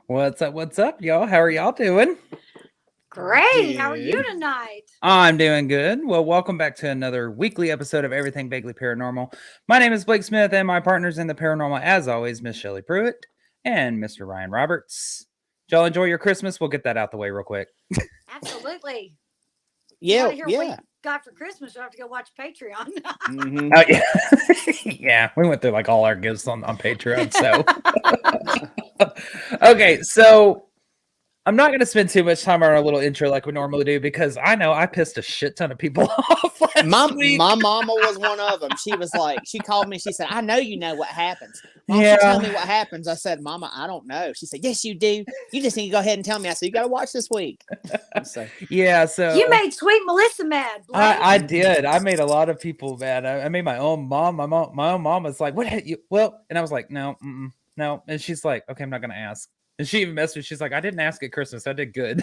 What's up, y'all? How are y'all doing? Great. How are you Good. tonight? I'm doing good. Well, welcome back to another weekly episode of Everything Vaguely Paranormal. My name is Blake Smith, and my partners in the paranormal, as always, Miss Shelley Pruitt and Mr. Ryan Roberts. Did y'all enjoy your Christmas? We'll get that out the way real quick. Absolutely. You want Yeah, to hear what we yeah. got for Christmas? You'll have to go watch Patreon. Mm-hmm. Oh yeah, yeah. We went through like all our gifts on Patreon. So okay, so I'm not going to spend too much time on our little intro like we normally do because I know I pissed a shit ton of people off My last week. my mama was one of them. She was like, she called me. She said, "I know you know what happens." Why don't you tell me Yeah, what happens? I said, "Mama, I don't know." She said, "Yes, you do. You just need to go ahead and tell me." I said, "You got to watch this week." So, yeah. You So made sweet Melissa mad, Blake. I did. I made a lot of people mad. I made my own mom. My own mom was like, "What had you?" Well, and I was like, "No, no." And she's like, "Okay, I'm not going to ask." And she even messaged me. She's like, "I didn't ask at Christmas. I did good."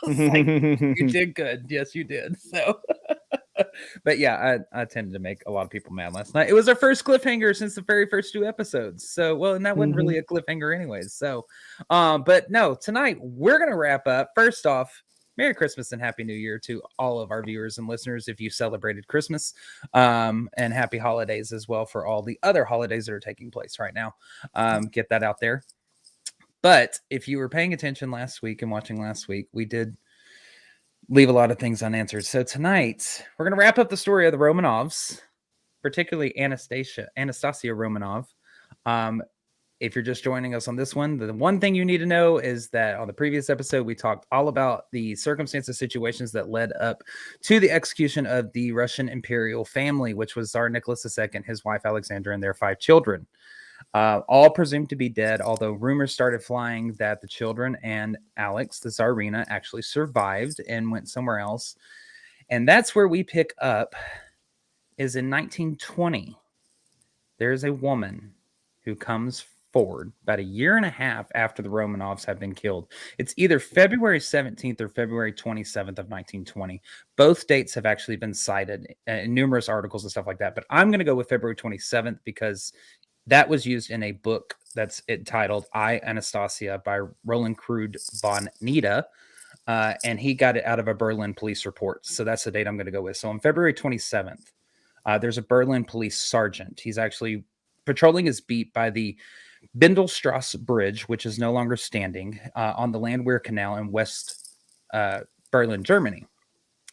I was like, "You did good. Yes, you did." So. But yeah, I tended to make a lot of people mad last night. It was our first cliffhanger since the very first two episodes. So, well, and that wasn't Mhm. really a cliffhanger anyways. So, but no, tonight we're gonna wrap up. First off, Merry Christmas and Happy New Year to all of our viewers and listeners if you celebrated Christmas. And happy holidays as well for all the other holidays that are taking place right now. Get that out there. But if you were paying attention last week and watching last week, we did leave a lot of things unanswered. So tonight we're going to wrap up the story of the Romanovs, particularly Anastasia Romanov. Um, if you're just joining us on this one, the one thing you need to know is that on the previous episode, we talked all about the circumstances, situations that led up to the execution of the Russian imperial family, which was Tsar Nicholas II, his wife Alexandra, and their 5 children. All presumed to be dead, although rumors started flying that the children and Alex, the Tsarina, actually survived and went somewhere else. And that's where we pick up is in 1920. There's a woman who comes forward about a year and a half after the Romanovs have been killed. It's either February 17th or February 27th of 1920. Both dates have actually been cited in numerous articles and stuff like that, but I'm going to go with February 27th because that was used in a book that's entitled I, Anastasia by Roland Crude von Nida. And he got it out of a Berlin police report. So that's the date I'm going to go with. So on February 27th, there's a Berlin police sergeant. He's actually patrolling his beat by the Bindelstrasse Bridge, which is no longer standing, on the Landwehr Canal in West uh, Berlin, Germany.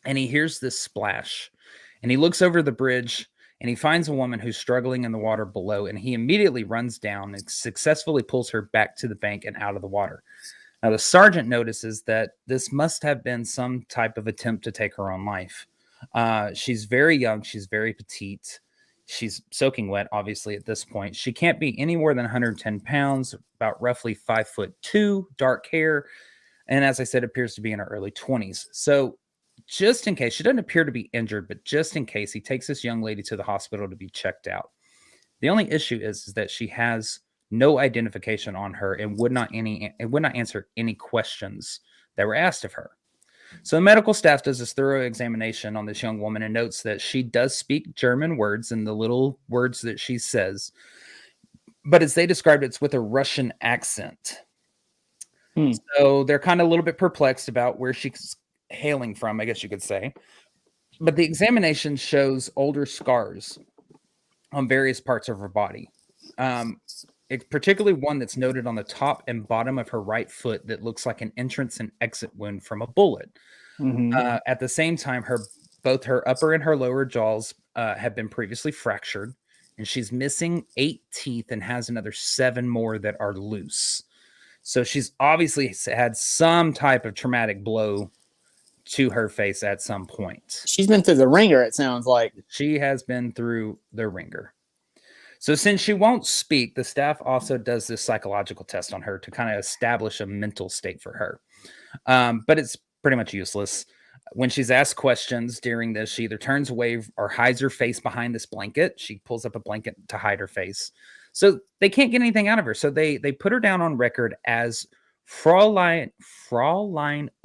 And he hears this splash. And he looks over the bridge and he finds a woman who's struggling in the water below. And he immediately runs down and successfully pulls her back to the bank and out of the water. Now, the sergeant notices that this must have been some type of attempt to take her own life. She's very young. She's very petite. She's soaking wet, obviously, at this point. She can't be any more than 110 pounds, about roughly 5'2", dark hair. And as I said, appears to be in her early 20s. So just in case, she doesn't appear to be injured, but just in case, he takes this young lady to the hospital to be checked out. The only issue is that she has no identification on her and would not answer any questions that were asked of her. So the medical staff does this thorough examination on this young woman and notes that she does speak German words and the little words that she says, but as they described it, it's with a Russian accent. Hmm. So they're kind of a little bit perplexed about where she's hailing from, I guess you could say. But the examination shows older scars on various parts of her body. Particularly one that's noted on the top and bottom of her right foot that looks like an entrance and exit wound from a bullet. Mhm. At the same time, both her upper and her lower jaws have been previously fractured, and she's missing 8 teeth and has another 7 more that are loose. So she's obviously had some type of traumatic blow to her face at some point. She's been through the ringer, it sounds like. She has been through the ringer. So since she won't speak, the staff also does this psychological test on her to kind of establish a mental state for her. But it's pretty much useless. When she's asked questions during this, she either turns away or hides her face behind this blanket. She pulls up a blanket to hide her face. So they can't get anything out of her. So they put her down on record as Fräulein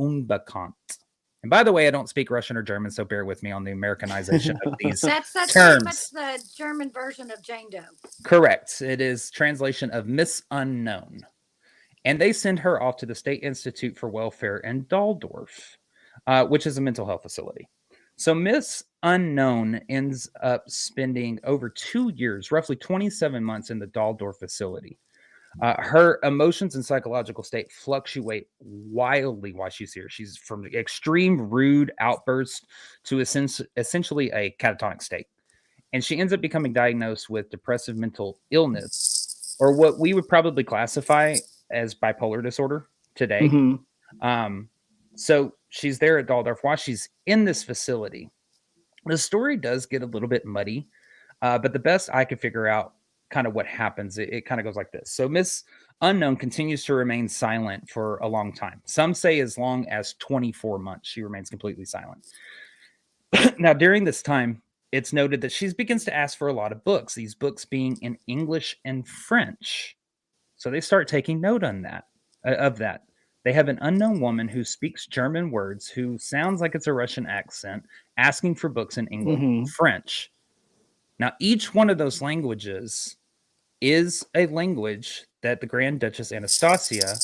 Unbekannt. And by the way, I don't speak Russian or German, so bear with me on the Americanization of these That's pretty much terms. the German version of Jane Doe. Correct. It is translation of Miss Unknown. And they send her off to the State Institute for Welfare in Daldorf, which is a mental health facility. So Miss Unknown ends up spending over 2 years, roughly 27 months in the Daldorf facility. Her emotions and psychological state fluctuate wildly while she's here. She's from extreme rude outbursts to essentially a catatonic state. And she ends up becoming diagnosed with depressive mental illness, or what we would probably classify as bipolar disorder today. So she's there at Daldorf while she's in this facility. The story does get a little bit muddy, but the best I could figure out kind of what happens, it kind of goes like this. So Miss Unknown continues to remain silent for a long time. Some say as long as 24 months, she remains completely silent. Now, during this time, it's noted that she begins to ask for a lot of books, these books being in English and French. So they start taking note on that, of that. They have an unknown woman who speaks German words, who sounds like it's a Russian accent, asking for books in English and French. Now, each one of those languages is a language that the Grand Duchess Anastasia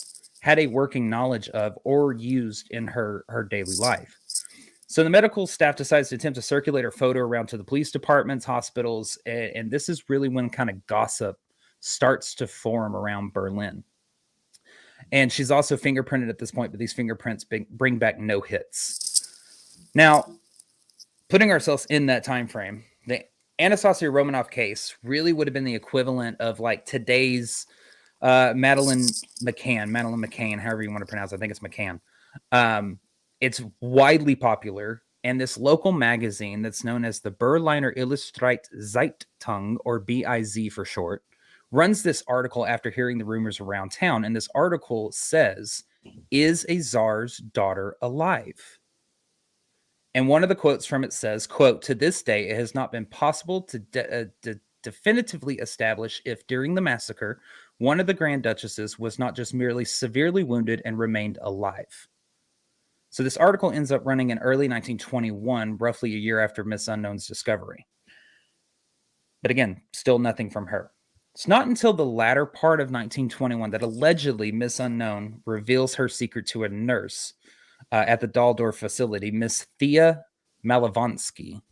had a working knowledge of or used in her daily life. So the medical staff decides to attempt to circulate her photo around to the police departments, hospitals, and this is really when kind of gossip starts to form around Berlin. And she's also fingerprinted at this point, but these fingerprints bring back no hits. Now, putting ourselves in that time frame, the Anastasia Romanov case really would have been the equivalent of like today's Madeleine McCann, however you want to pronounce it. I think it's McCann. It's widely popular, and this local magazine that's known as the Berliner Illustrierte Zeitung, or BIZ for short, runs this article after hearing the rumors around town. And this article says, "Is a czar's daughter alive?" And one of the quotes from it says, quote, "To this day, it has not been possible to definitively establish if during the massacre, one of the Grand Duchesses was not just merely severely wounded and remained alive." So this article ends up running in early 1921, roughly a year after Miss Unknown's discovery. But again, still nothing from her. It's not until the latter part of 1921 that allegedly Miss Unknown reveals her secret to a nurse at the Daldorf facility, Miss Thea Malovansky.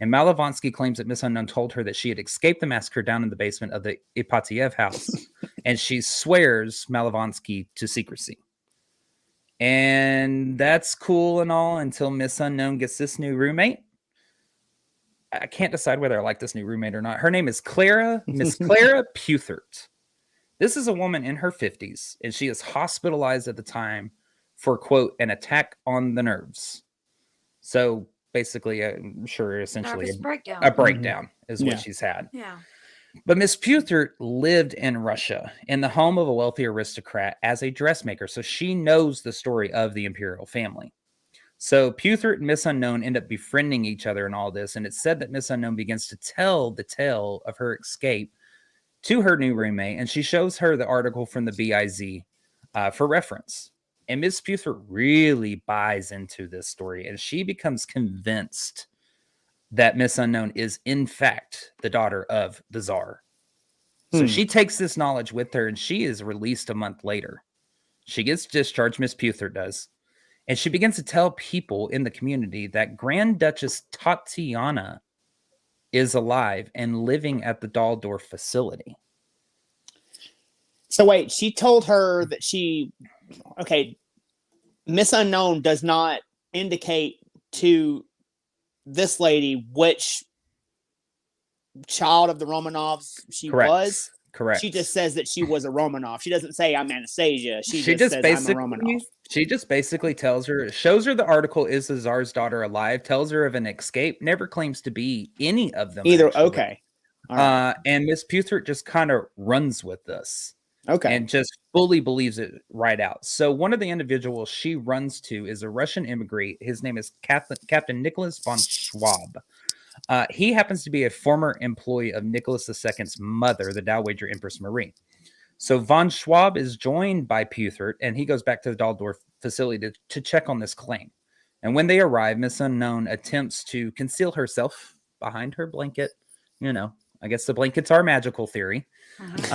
And Malovansky claims that Miss Unknown told her that she had escaped the massacre down in the basement of the Ipatiev house. And she swears Malovansky to secrecy. And that's cool and all until Miss Unknown gets this new roommate. I can't decide whether I like this new roommate or not. Her name is Miss Clara Puthert. This is a woman in her 50s, and she is hospitalized at the time for, quote, an attack on the nerves. So basically, I'm sure essentially a breakdown is what she's had. Yeah. But Miss Puthert lived in Russia in the home of a wealthy aristocrat as a dressmaker. So she knows the story of the imperial family. So Puthert and Miss Unknown end up befriending each other in all this. And it's said that Miss Unknown begins to tell the tale of her escape to her new roommate. And she shows her the article from the BIZ for reference. And Miss Puthert really buys into this story. And she becomes convinced that Miss Unknown is, in fact, the daughter of the Tsar. So she takes this knowledge with her, and she is released a month later. She gets discharged, Miss Puthert does, and she begins to tell people in the community that Grand Duchess Tatiana is alive and living at the Daldorf facility. So wait, she told her that Miss Unknown does not indicate to this lady which child of the Romanovs she was. Correct. She just says that she was a Romanov. She doesn't say I'm Anastasia. She just says I'm a Romanov. She just basically shows her the article, "Is the Tsar's daughter alive?" Tells her of an escape. Never claims to be any of them. Either. Actually. Okay. All right. And Miss Puthert just kind of runs with this. Okay. And just fully believes it right out. So one of the individuals she runs to is a Russian immigrant. His name is Captain Nicholas von Schwab. He happens to be a former employee of Nicholas II's mother, the Dowager Empress Marie. So von Schwab is joined by Puthert, and he goes back to the Daldorf facility to check on this claim. And when they arrive, Miss Unknown attempts to conceal herself behind her blanket, I guess the blankets are magical theory.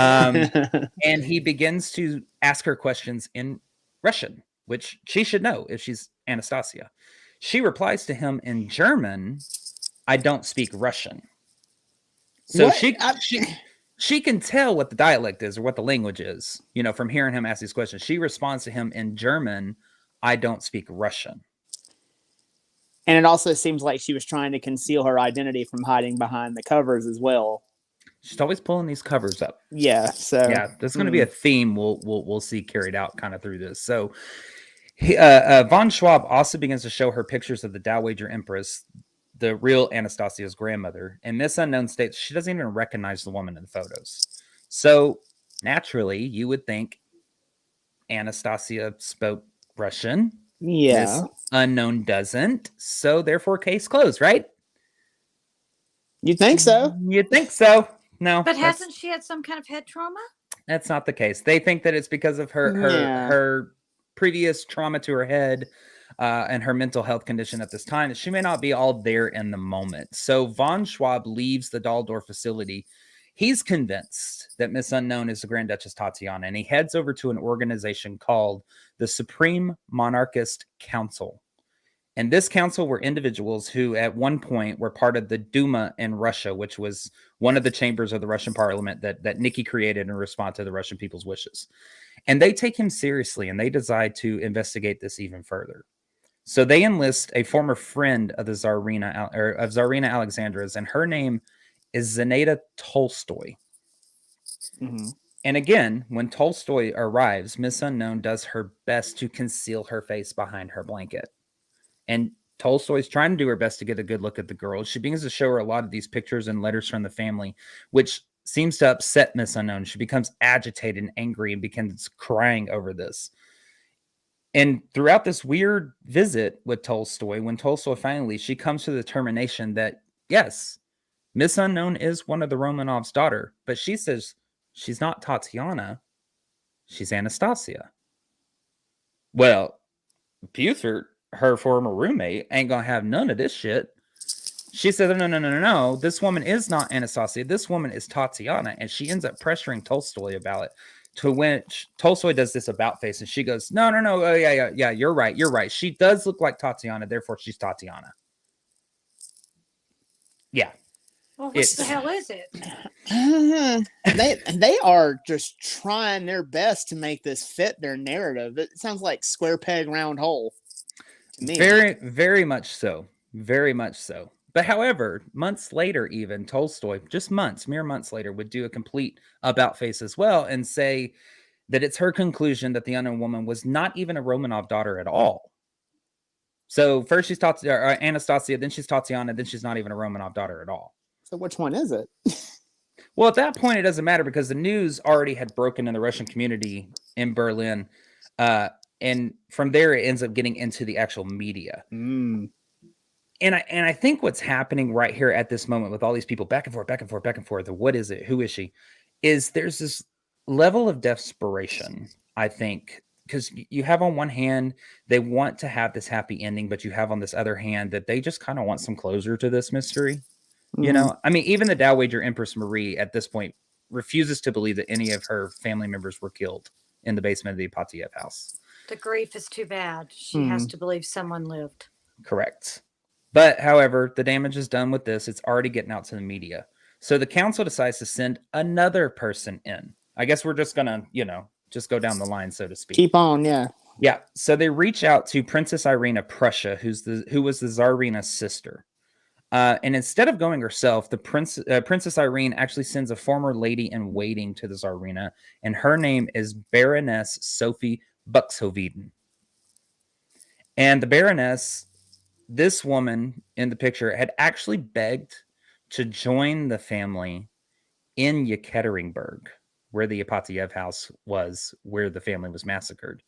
And he begins to ask her questions in Russian, which she should know if she's Anastasia. She replies to him in German, I don't speak Russian. So she can tell what the dialect is or what the language is, from hearing him ask these questions. She responds to him in German, I don't speak Russian. And it also seems like she was trying to conceal her identity from hiding behind the covers as well. She's always pulling these covers up. Yeah. So yeah, there's going to be a theme we'll see carried out kind of through this. So von Schwab also begins to show her pictures of the Dowager Empress, the real Anastasia's grandmother, and Miss Unknown states she doesn't even recognize the woman in the photos. So naturally, you would think Anastasia spoke Russian. Yeah. Miss Unknown doesn't. So therefore, case closed, right? You think so? You'd think so. No. But hasn't she had some kind of head trauma? That's not the case. They think that it's because of her previous trauma to her head and her mental health condition at this time. She may not be all there in the moment. So von Schwab leaves the Daldor facility. He's convinced that Miss Unknown is the Grand Duchess Tatiana, and he heads over to an organization called the Supreme Monarchist Council. And this council were individuals who at one point were part of the Duma in Russia, which was one of the chambers of the Russian parliament that Nikki created in response to the Russian people's wishes. And they take him seriously, and they decide to investigate this even further. So they enlist a former friend of the Tsarina Alexandra's, and her name is Zinaida Tolstoy. Mm-hmm. And again, when Tolstoy arrives, Miss Unknown does her best to conceal her face behind her blanket. And Tolstoy's trying to do her best to get a good look at the girl. She begins to show her a lot of these pictures and letters from the family, which seems to upset Miss Unknown. She becomes agitated and angry and begins crying over this. And throughout this weird visit with Tolstoy, when Tolstoy finally leaves, she comes to the determination that, yes, Miss Unknown is one of the Romanovs' daughter, but she says she's not Tatiana, she's Anastasia. Well, Buford, her former roommate, ain't gonna have none of this shit. She said, no, this woman is not Anastasia, this woman is Tatiana, and she ends up pressuring Tolstoy about it, to which Tolstoy does this about face, and she goes, no, oh, yeah, you're right, she does look like Tatiana, therefore she's Tatiana. Yeah. Well, what the hell is it? They are just trying their best to make this fit their narrative. It sounds like square peg, round hole to me. Very, very much so. Very much so. But however, months later, even Tolstoy, just mere months later, would do a complete about face as well and say that it's her conclusion that the unknown woman was not even a Romanov daughter at all. So first she's Anastasia, then she's Tatiana, then she's not even a Romanov daughter at all. So which one is it? Well, at that point, it doesn't matter because the news already had broken in the Russian community in Berlin. And from there, it ends up getting into the actual media. Mm. And I think what's happening right here at this moment with all these people back and forth, what is it? Who is she? Is there's this level of desperation, I think, because you have on one hand, they want to have this happy ending, but you have on this other hand that they just kind of want some closure to this mystery. You know, I mean, even the Dowager Empress Marie at this point refuses to believe that any of her family members were killed in the basement of the Ipatiev house. The grief is too bad. She has to believe someone lived. Correct. But, however, the damage is done with this. It's already getting out to the media. So the council decides to send another person in. I guess we're just going to, just go down the line, so to speak. Keep on, yeah. Yeah. So they reach out to Princess Irina Prussia, who was the Tsarina's sister. And instead of going herself, the Princess Irene actually sends a former lady in waiting to the Tsarina, and her name is Baroness Sophie Buxhoveden. And the Baroness, this woman in the picture, had actually begged to join the family in Yekaterinburg, where the Ipatiev house was, where the family was massacred.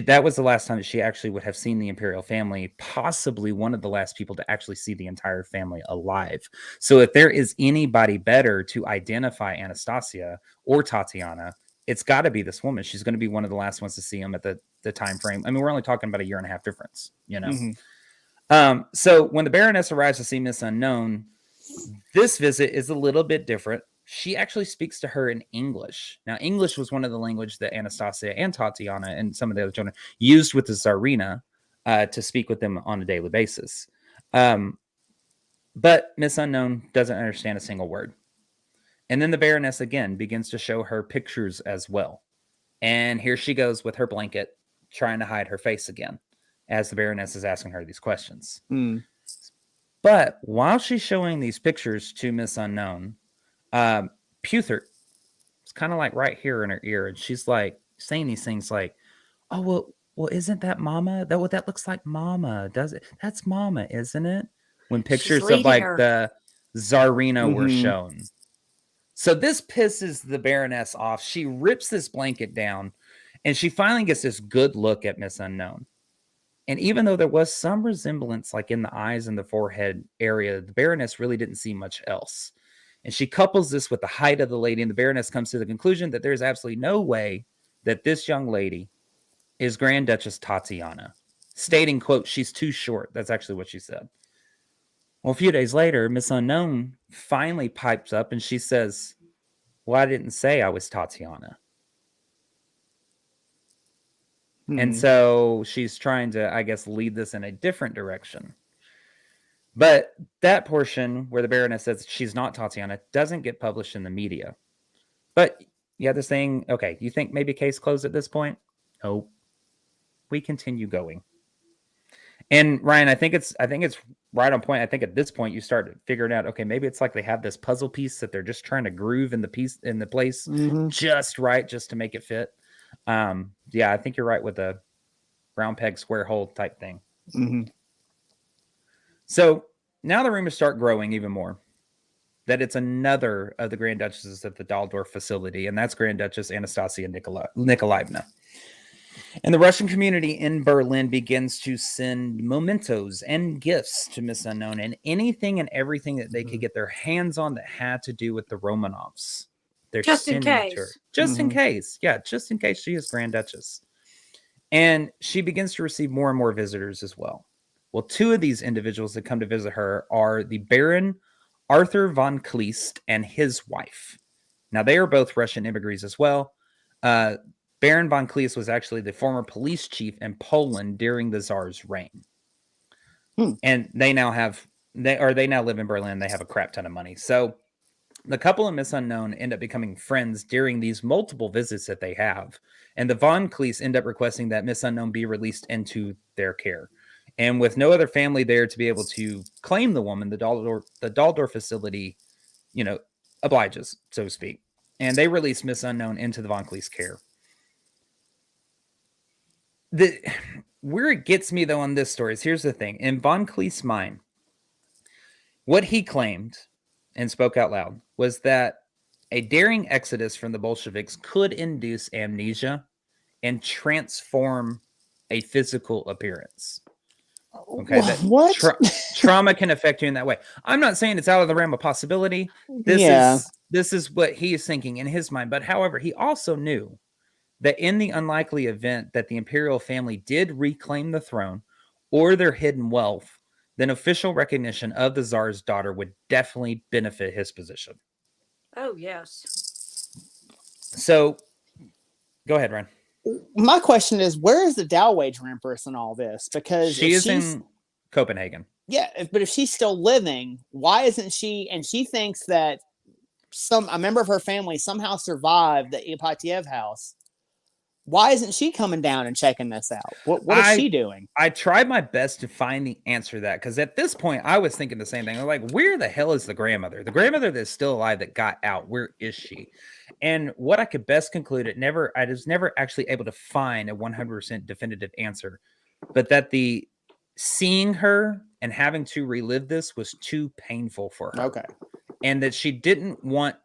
That was the last time that she actually would have seen the imperial family, possibly one of the last people to actually see the entire family alive. So if there is anybody better to identify Anastasia or Tatiana, it's got to be this woman. She's going to be one of the last ones to see them at the time frame. I mean, we're only talking about a year-and-a-half difference, Mm-hmm. So when the Baroness arrives to see Miss Unknown, This visit is a little bit different. She actually speaks to her in English. Now, English was one of the language that Anastasia and Tatiana and some of the other children used with the Tsarina to speak with them on a daily basis. But Miss Unknown doesn't understand a single word. And then the Baroness again begins to show her pictures as well. And here she goes with her blanket, trying to hide her face again, as the Baroness is asking her these questions. But while she's showing these pictures to Miss Unknown, Puthert is kind of like right here in her ear, and she's like saying these things like, "Oh, well, isn't that Mama? That looks like Mama, does it? That's Mama, isn't it?" When pictures of like the Tsarina were shown. So this pisses the Baroness off. She rips this blanket down, and she finally gets this good look at Miss Unknown. And even though there was some resemblance, like in the eyes and the forehead area, the Baroness really didn't see much else. And she couples this with the height of the lady, and the Baroness comes to the conclusion that there's absolutely no way that this young lady is Grand Duchess Tatiana, stating, quote, "She's too short." That's actually what she said. Well, a few days later, Miss Unknown finally pipes up and she says, "Well, I didn't say I was Tatiana." And so she's trying to, I guess, lead this in a different direction. But that portion where the Baroness says she's not Tatiana doesn't get published in the media. But yeah, this thing, okay, you think maybe case closed at this point? Oh, we continue going. And Ryan, I think it's right on point. I think at this point you start figuring out, okay, maybe it's like they have this puzzle piece that they're just trying to groove in the place just right, just to make it fit. Yeah, I think you're right with the round peg, square hole type thing. So now the rumors start growing even more that it's another of the Grand Duchesses at the Daldorf facility, and that's Grand Duchess Anastasia Nikolaevna. And the Russian community in Berlin begins to send mementos and gifts to Miss Unknown and anything and everything that they could get their hands on that had to do with the Romanovs. They're just in case. Just in case. Yeah, just in case she is Grand Duchess. And she begins to receive more and more visitors as well. Well, two of these individuals that come to visit her are the Baron Arthur von Kleist and his wife. Now, they are both Russian immigrants as well. Baron von Kleist was actually the former police chief in Poland during the Tsar's reign. And they now live in Berlin. They have a crap ton of money. So the couple and Miss Unknown end up becoming friends during these multiple visits that they have. And the von Kleist end up requesting that Miss Unknown be released into their care. And with no other family there to be able to claim the woman, the Daldorf facility, obliges, so to speak. And they release Miss Unknown into the von Kleist care. Where it gets me, though, on this story is, here's the thing. In von Kleist's mind, what he claimed and spoke out loud was that a daring exodus from the Bolsheviks could induce amnesia and transform a physical appearance. Okay, what? Trauma can affect you in that way. I'm not saying it's out of the realm of possibility. This is what he is thinking in his mind. But however, he also knew that in the unlikely event that the imperial family did reclaim the throne or their hidden wealth, then official recognition of the Tsar's daughter would definitely benefit his position. Oh, yes. So, go ahead, Ryan. My question is, where is the Dowager Empress in all this? Because she's in Copenhagen. Yeah, but if she's still living, why isn't she? And she thinks that a member of her family somehow survived the Ipatiev house. Why isn't she coming down and checking this out? What is she doing? I tried my best to find the answer to that, because at this point I was thinking the same thing. I'm like, where the hell is the grandmother? The grandmother that's still alive that got out, where is she? And what I could best conclude, I was never actually able to find a 100% definitive answer, but that the seeing her and having to relive this was too painful for her. Okay. And that she didn't want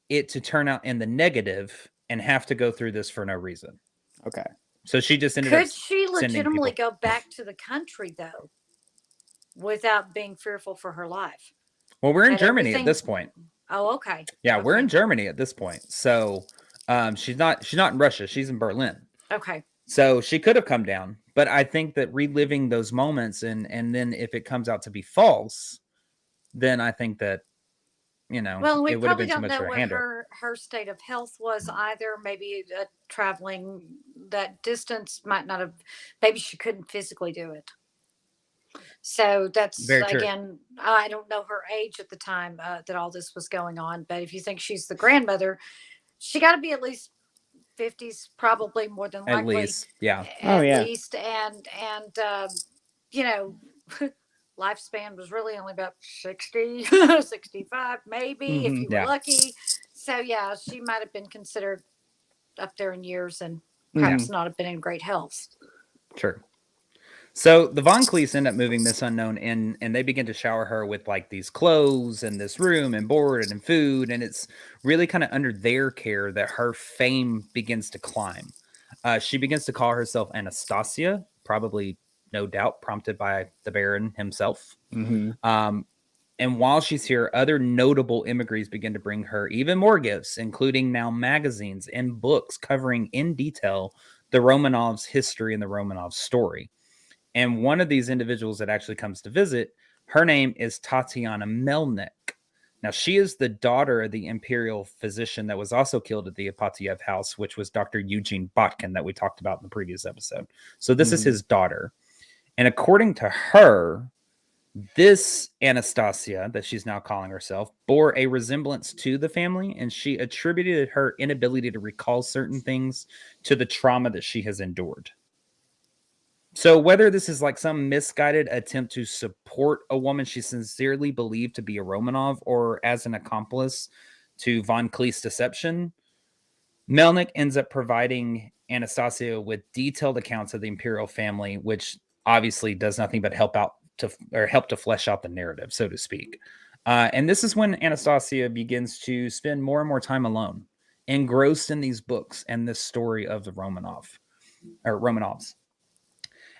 it to turn out in the negative and have to go through this for no reason. Okay. So she just ended up. Could she legitimately go back to the country, though, without being fearful for her life? Well, we're in Germany at this point. Oh, okay. Yeah, we're in Germany at this point. So she's not in Russia. She's in Berlin. Okay. So she could have come down. But I think that reliving those moments and then if it comes out to be false, then I think that, Well, we it would have probably been too don't much know for a what hand up. her state of health was either. Maybe traveling that distance might not have. Maybe she couldn't physically do it. So that's Very true. again, I don't know her age at the time that all this was going on. But if you think she's the grandmother, she got to be at least 50s, probably more than At likely, least, yeah. Oh, at yeah. least, and you know, lifespan was really only about 60, 65, maybe if Mhm. you were Yeah. lucky. So yeah, she might have been considered up there in years and Mhm. perhaps not have been in great health. Sure. So the Von Cleese end up moving this unknown in, and they begin to shower her with like these clothes and this room and board and food. And it's really kind of under their care that her fame begins to climb. She begins to call herself Anastasia, probably, no doubt, prompted by the Baron himself. Mhm. And while she's here, other notable immigrants begin to bring her even more gifts, including now magazines and books covering in detail the Romanovs' history and the Romanov story. And one of these individuals that actually comes to visit, her name is Tatiana Melnik. Now, she is the daughter of the imperial physician that was also killed at the Ipatiev house, which was Dr. Eugene Botkin that we talked about in the previous episode. So this is his daughter. And according to her, this Anastasia, that she's now calling herself, bore a resemblance to the family, and she attributed her inability to recall certain things to the trauma that she has endured. So whether this is like some misguided attempt to support a woman she sincerely believed to be a Romanov or as an accomplice to Von Clee's deception, Melnick ends up providing Anastasia with detailed accounts of the imperial family, which obviously does nothing but help to flesh out the narrative, so to speak. And this is when Anastasia begins to spend more and more time alone, engrossed in these books and this story of the Romanovs.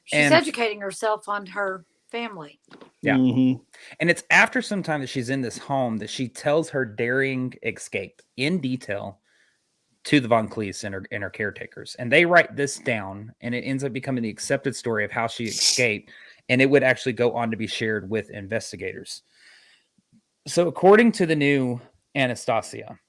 She's And educating herself on her family. yeah. Mhm. And it's after some time that she's in this home that she tells her daring escape in detail to the Von Cleese and her caretakers. And they write this down, and it ends up becoming the accepted story of how she escaped. And it would actually go on to be shared with investigators. So, according to the new Anastasia,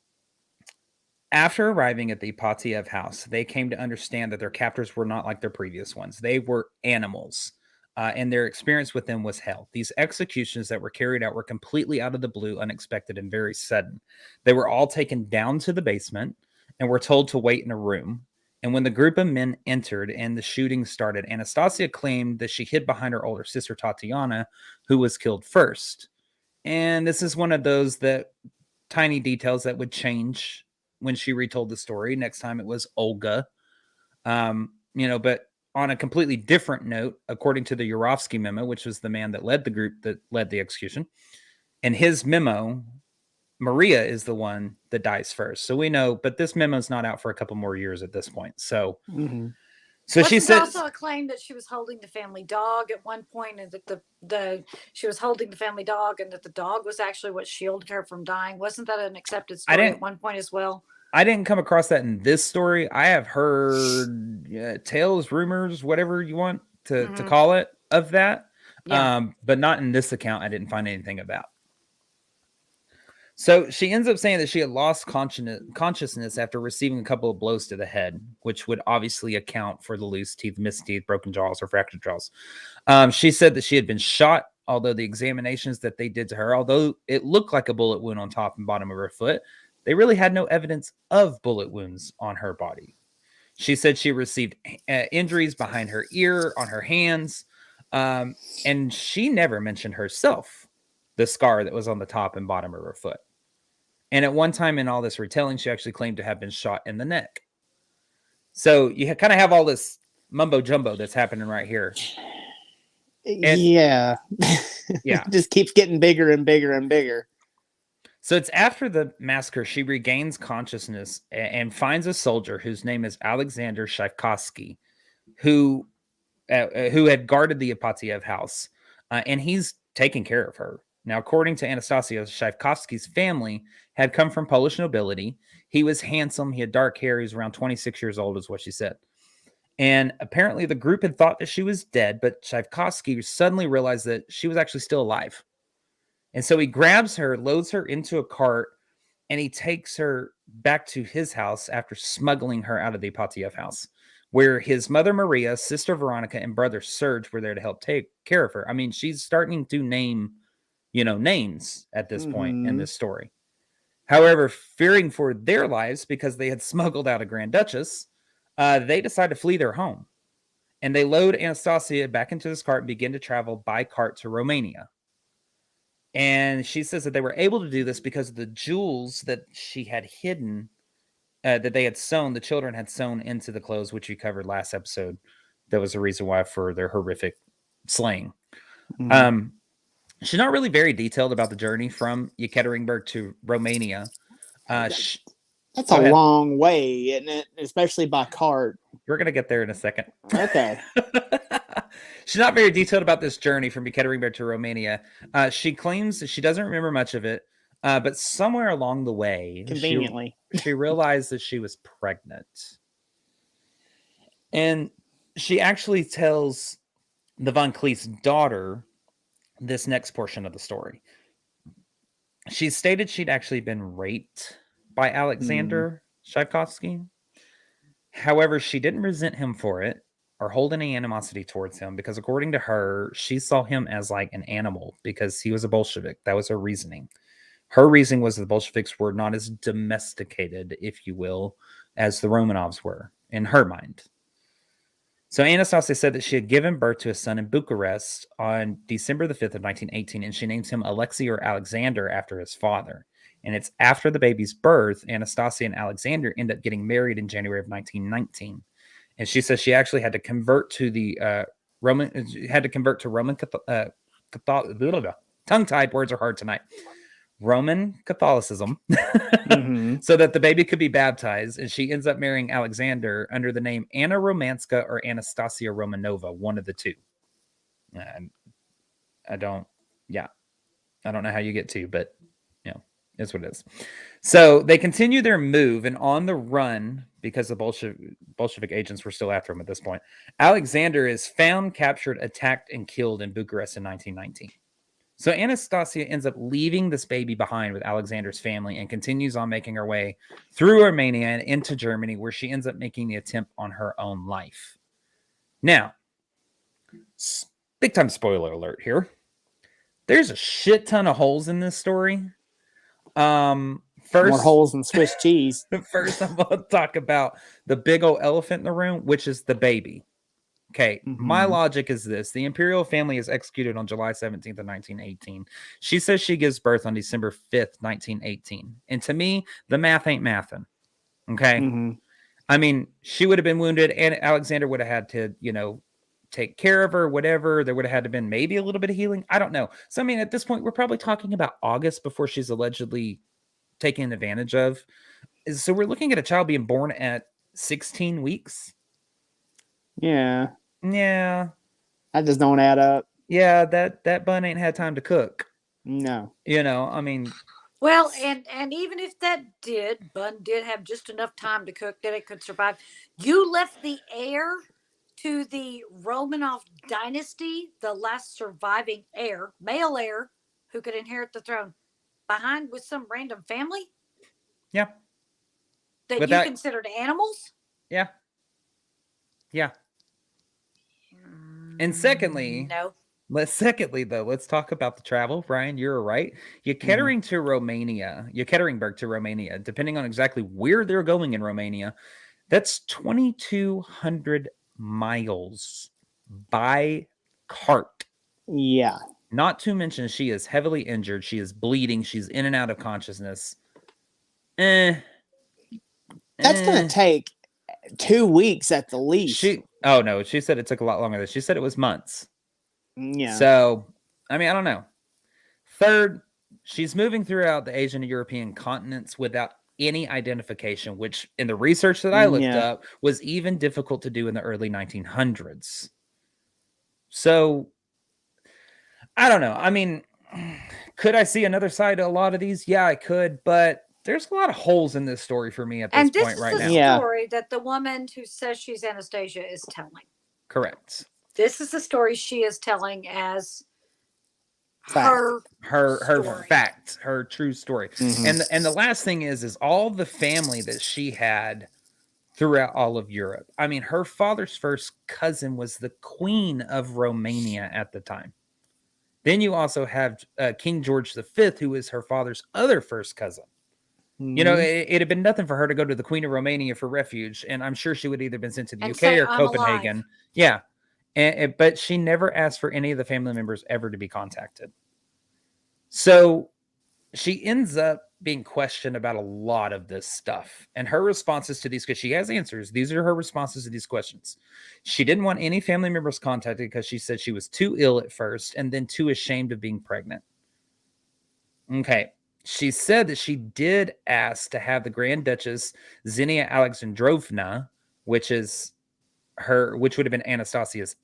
after arriving at the Ipatiev house, they came to understand that their captors were not like their previous ones. They were animals, and their experience with them was hell. These executions that were carried out were completely out of the blue, unexpected, and very sudden. They were all taken down to the basement and were told to wait in a room. And when the group of men entered and the shooting started, Anastasia claimed that she hid behind her older sister, Tatiana, who was killed first. And this is one of those that tiny details that would change when she retold the story. Next time it was Olga. But on a completely different note, according to the Yurovsky memo, which was the man that led the group that led the execution, in his memo, Maria is the one that dies first. So we know, but this memo is not out for a couple more years at this point. So, Mhm. so she Wasn't there says, also a claim that she was holding the family dog at one point, and that the she was holding the family dog, and that the dog was actually what shielded her from dying? Wasn't that an accepted story at one point as well? I didn't come across that in this story. I have heard tales, rumors, whatever you want to call it, of that. Yeah. But not in this account. I didn't find anything about. So she ends up saying that she had lost consciousness after receiving a couple of blows to the head, which would obviously account for the loose teeth, missed teeth, broken jaws, or fractured jaws. She said that she had been shot, although the examinations that they did to her, although it looked like a bullet wound on top and bottom of her foot, they really had no evidence of bullet wounds on her body. She said she received injuries behind her ear, on her hands, and she never mentioned herself the scar that was on the top and bottom of her foot. And at one time in all this retelling, she actually claimed to have been shot in the neck. So you kind of have all this mumbo jumbo that's happening right here. And, yeah. Yeah. It just keeps getting bigger and bigger and bigger. So it's after the massacre, she regains consciousness and finds a soldier whose name is Alexander Shaivkovsky, who had guarded the Ipatiev house, and he's taking care of her. Now, according to Anastasia, Shaivkovsky's family had come from Polish nobility. He was handsome. He had dark hair. He was around 26 years old, is what she said. And apparently the group had thought that she was dead, but Shaivkovsky suddenly realized that she was actually still alive. And so he grabs her, loads her into a cart, and he takes her back to his house after smuggling her out of the Ipatiev house, where his mother Maria, sister Veronica, and brother Serge were there to help take care of her. I mean, she's starting to name, names at this point in this story. However, fearing for their lives because they had smuggled out a Grand Duchess, they decide to flee their home. And they load Anastasia back into this cart and begin to travel by cart to Romania. And she says that they were able to do this because of the jewels that she had hidden, that they had sewn, the children had sewn into the clothes, which we covered last episode. That was the reason why for their horrific slaying. She's not really very detailed about the journey from Yekaterinburg to Romania. That's a long way, isn't it? Especially by cart. We're going to get there in a second. Okay. She's not very detailed about this journey from Yekaterinburg to Romania. She claims that she doesn't remember much of it, but somewhere along the way, conveniently, she realized that she was pregnant. And she actually tells the Von Cleef's daughter this next portion of the story. She stated she'd actually been raped by Alexander Tchaikovsky. However, she didn't resent him for it or hold any animosity towards him because, according to her, she saw him as like an animal because he was a Bolshevik. That was her reasoning. Her reasoning was that the Bolsheviks were not as domesticated, if you will, as the Romanovs were in her mind. So Anastasia said that she had given birth to a son in Bucharest on December the 5th of 1918, and she names him Alexei or Alexander after his father. And it's after the baby's birth, Anastasia and Alexander end up getting married in January of 1919. And she says she actually had to convert to the Roman Catholic, tongue-tied words are hard tonight. Roman Catholicism, so that the baby could be baptized, and she ends up marrying Alexander under the name Anna Romanska or Anastasia Romanova, one of the two. I don't know how you get to, but it's what it is. So they continue their move, and on the run, because the Bolshevik agents were still after him at this point, Alexander is found, captured, attacked, and killed in Bucharest in 1919. So Anastasia ends up leaving this baby behind with Alexander's family and continues on making her way through Romania and into Germany, where she ends up making the attempt on her own life. Now, big time spoiler alert here. There's a shit ton of holes in this story. More holes than Swiss cheese. First, I'm going to talk about the big old elephant in the room, which is the baby. Okay, my logic is this. The imperial family is executed on July 17th of 1918. She says she gives birth on December 5th, 1918. And to me, the math ain't mathin'. Okay? I mean, she would have been wounded, and Alexander would have had to, take care of her, whatever. There would have had to been maybe a little bit of healing. I don't know. So, I mean, at this point, we're probably talking about August before she's allegedly taken advantage of. So we're looking at a child being born at 16 weeks. Yeah. Yeah. That just don't add up. Yeah, that bun ain't had time to cook. No. I mean. Well, and even if that bun did have just enough time to cook that it could survive. You left the heir to the Romanov dynasty, the last surviving heir, male heir, who could inherit the throne, behind with some random family? Yeah. That you considered animals? Yeah. Yeah. And secondly, no. Let's talk about the travel. Brian, you're right. Yekaterinburg to Romania, depending on exactly where they're going in Romania, that's 2,200 miles by cart. Yeah. Not to mention she is heavily injured. She is bleeding. She's in and out of consciousness. That's going to take 2 weeks at the least. She said it took a lot longer than she said it was months. Yeah. So, I mean, I don't know. Third, she's moving throughout the Asian and European continents without any identification, which in the research that I looked up was even difficult to do in the early 1900s. So, I don't know. I mean, could I see another side to a lot of these? Yeah, I could, but there's a lot of holes in this story for me at this point right now. And this is the story that the woman who says she's Anastasia is telling. Correct. This is the story she is telling as her her story. facts, her true story. Mhm. And the last thing is all the family that she had throughout all of Europe. I mean, her father's first cousin was the Queen of Romania at the time. Then you also have King George V, who is her father's other first cousin. You know, Mhm. it had been nothing for her to go to the Queen of Romania for refuge, and I'm sure she would either been sent to the And UK say, or "I'm Copenhagen. alive." Yeah, but she never asked for any of the family members ever to be contacted. So she ends up being questioned about a lot of this stuff, and her responses to these, because she has answers, these are her responses to these questions. She didn't want any family members contacted because she said she was too ill at first and then too ashamed of being pregnant. Okay. She said that she did ask to have the Grand Duchess Xenia Alexandrovna, which would have been Anastasia's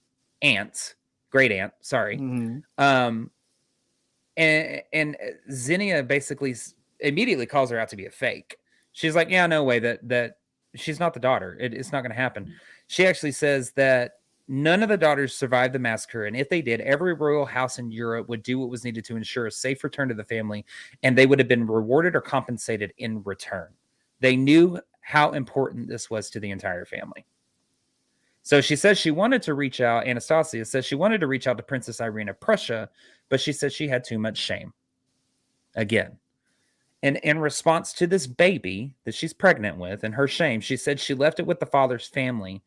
aunt, great aunt, sorry. Mhm. Um, and Xenia basically immediately calls her out to be a fake. She's like, "Yeah, no way that she's not the daughter. It's not going to happen." She actually says that none of the daughters survived the massacre, and if they did, every royal house in Europe would do what was needed to ensure a safe return to the family, and they would have been rewarded or compensated in return. They knew how important this was to the entire family. So she says she wanted to reach out. Anastasia says she wanted to reach out to Princess Irene of Prussia, but she said she had too much shame. Again. And in response to this baby that she's pregnant with and her shame, she said she left it with the father's family,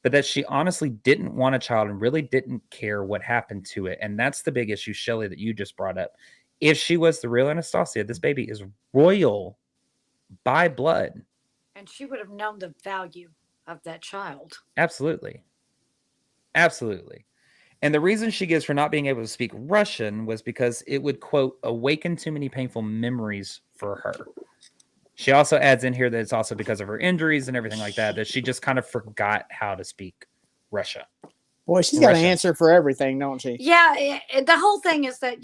but that she honestly didn't want a child and really didn't care what happened to it. And that's the big issue, Shelley, that you just brought up. If she was the real Anastasia, this baby is royal by blood. And she would have known the value of that child. Absolutely. Absolutely. And the reason she gives for not being able to speak Russian was because it would, quote, awaken too many painful memories for her. She also adds in here that it's also because of her injuries and everything like that, that she just kind of forgot how to speak Russian. Boy, she's got an answer for everything, don't she? Yeah, the whole thing is that,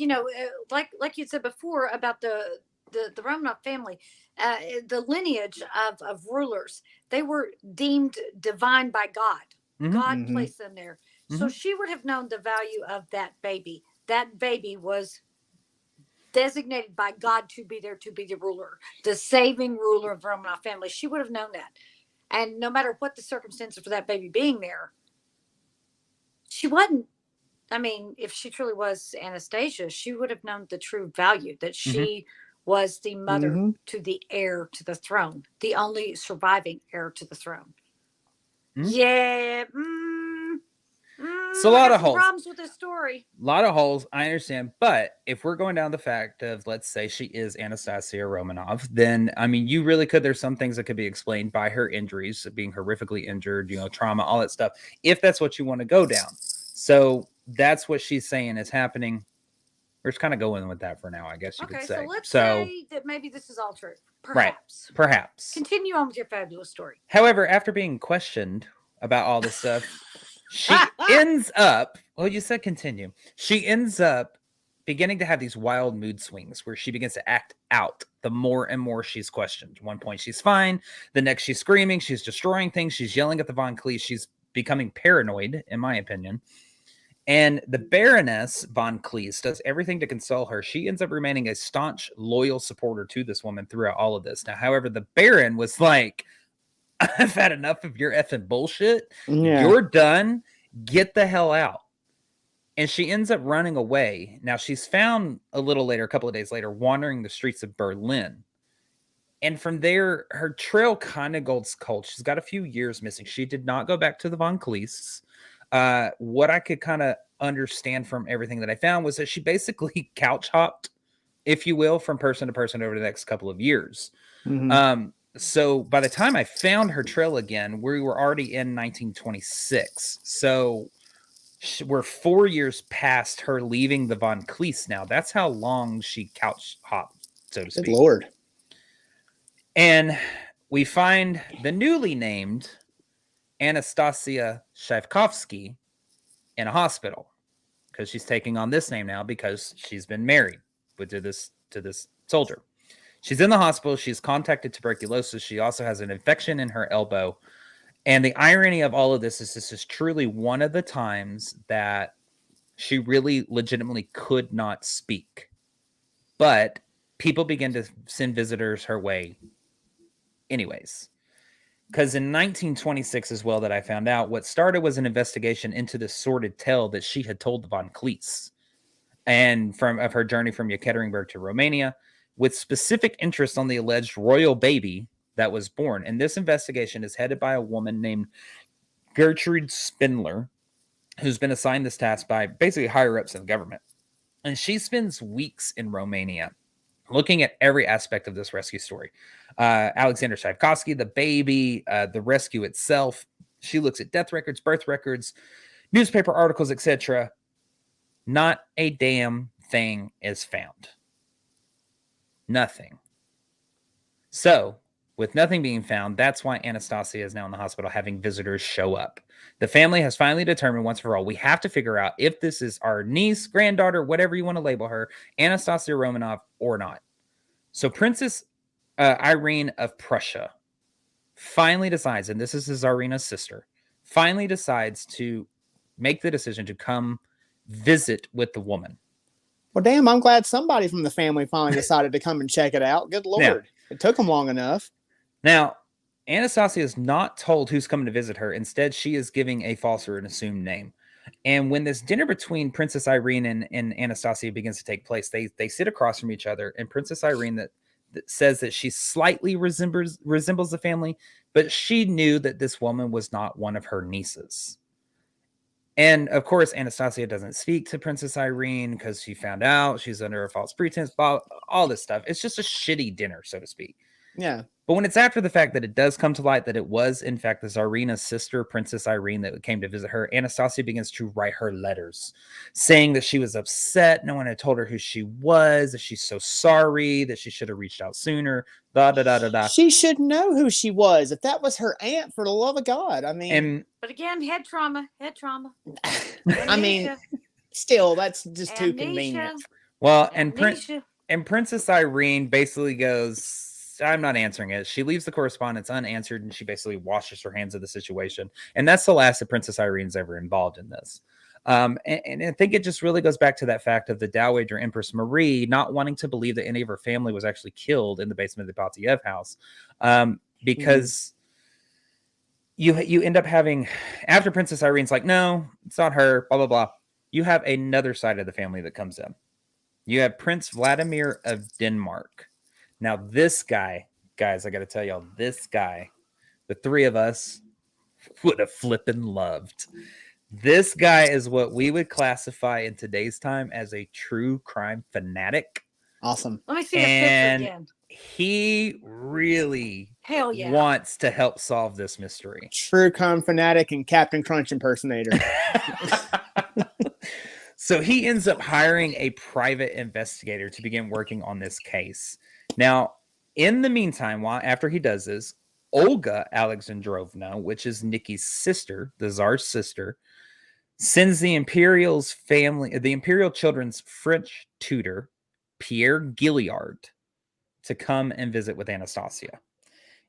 like you said before about the Romanov family, the lineage of rulers, they were deemed divine by God. Mhm. God Mhm. placed them there. So Mhm. she would have known the value of that baby. That baby was designated by God to be there, to be the ruler, the saving ruler of the Romanov family. She would have known that. And no matter what the circumstances for that baby being there, she wasn't. I mean, if she truly was Anastasia, she would have known the true value that she was the mother Mhm. to the heir to the throne, the only surviving heir to the throne. Mhm. Yeah. It's a I lot got of some holes. problems with this story. A lot of holes, I understand. But if we're going down the fact of, let's say she is Anastasia Romanov, then, I mean, you really could. There's some things that could be explained by her injuries, being horrifically injured, trauma, all that stuff, if that's what you want to go down. So that's what she's saying is happening. We're just kind of going with that for now, I guess you could Okay, say. so let's say that maybe this is all true. Right. Perhaps. Perhaps. Continue on with your fabulous story. However, after being questioned about all this stuff, she ends up, well, you said continue. She ends up beginning to have these wild mood swings where she begins to act out the more and more she's questioned. One point she's fine, the next she's screaming, she's destroying things, she's yelling at the Von Cleese, she's becoming paranoid, in my opinion. And the Baroness Von Cleese does everything to console her. She ends up remaining a staunch, loyal supporter to this woman throughout all of this. Now, however, the Baron was like, I've had enough of your effing bullshit. Yeah. You're done. Get the hell out. And she ends up running away. Now, she's found a little later, a couple of days later, wandering the streets of Berlin. And from there, her trail kind of goes cold. She's got a few years missing. She did not go back to the Von Cleese. What I could kind of understand from everything that I found was that she basically couch hopped, if you will, from person to person over the next couple of years. Mhm. So by the time I found her trail again, we were already in 1926. So we're 4 years past her leaving the Von Cleese now. That's how long she couch hopped, so to Good speak. Lord. And we find the newly named Anastasia Shavkovsky in a hospital because she's taking on this name now because she's been married to this soldier. She's in the hospital. She's contacted tuberculosis. She also has an infection in her elbow. And the irony of all of this is truly one of the times that She really legitimately could not speak. But people began to send visitors her way anyways. Because in 1926 as well that I found out, what started was an investigation into the sordid tale that she had told the Von Cleese and of her journey from Yekaterinburg to Romania, with specific interest on the alleged royal baby that was born. And this investigation is headed by a woman named Gertrude Spindler, who's been assigned this task by basically higher ups in the government. And she spends weeks in Romania looking at every aspect of this rescue story. Alexander Tchaikovsky, the baby, the rescue itself. She looks at death records, birth records, newspaper articles, etc. Not a damn thing is found. Nothing. So, with nothing being found, that's why Anastasia is now in the hospital having visitors show up. The family has finally determined once for all, we have to figure out if this is our niece, granddaughter, whatever you want to label her, Anastasia Romanov or not. So Princess Irene of Prussia finally decides, and this is Tsarina's sister, finally decides to make the decision to come visit with the woman. Well, damn, I'm glad somebody from the family finally decided to come and check it out. Good Lord. Yeah. It took them long enough. Now, Anastasia is not told who's coming to visit her. Instead, she is giving a false or an assumed name. And when this dinner between Princess Irene and Anastasia begins to take place, they sit across from each other. And Princess Irene that says that she slightly resembles the family, but she knew that this woman was not one of her nieces. And of course, Anastasia doesn't speak to Princess Irene because she found out she's under a false pretense, all this stuff. It's just a shitty dinner, so to speak. Yeah. But when it's after the fact that it does come to light that it was, in fact, the Tsarina's sister, Princess Irene, that came to visit her, Anastasia begins to write her letters saying that she was upset. No one had told her who she was, that she's so sorry, that she should have reached out sooner, da-da-da-da-da. She should know who she was. If that was her aunt, for the love of God. I mean... But again, head trauma. I mean, still, that's just too convenient. Well, and Princess Irene basically goes... I'm not answering it. She leaves the correspondence unanswered and she basically washes her hands of the situation. And that's the last that Princess Irene's ever involved in this. And I think it just really goes back to that fact of the Dowager Empress Marie not wanting to believe that any of her family was actually killed in the basement of the Ipatiev house. Because you end up having, after Princess Irene's like, no, it's not her, blah, blah, blah. You have another side of the family that comes in. You have Prince Vladimir of Denmark. Now, this guy, guys, I got to tell y'all, this guy, the three of us would have flippin' loved. This guy is what we would classify in today's time as a true crime fanatic. Awesome. Let me see the picture again. He really wants to help solve this mystery. True crime fanatic and Captain Crunch impersonator. So he ends up hiring a private investigator to begin working on this case. Now, in the meantime, after he does this, Olga Alexandrovna, which is Nikki's sister, the Tsar's sister, sends the Imperial children's French tutor, Pierre Gilliard, to come and visit with Anastasia.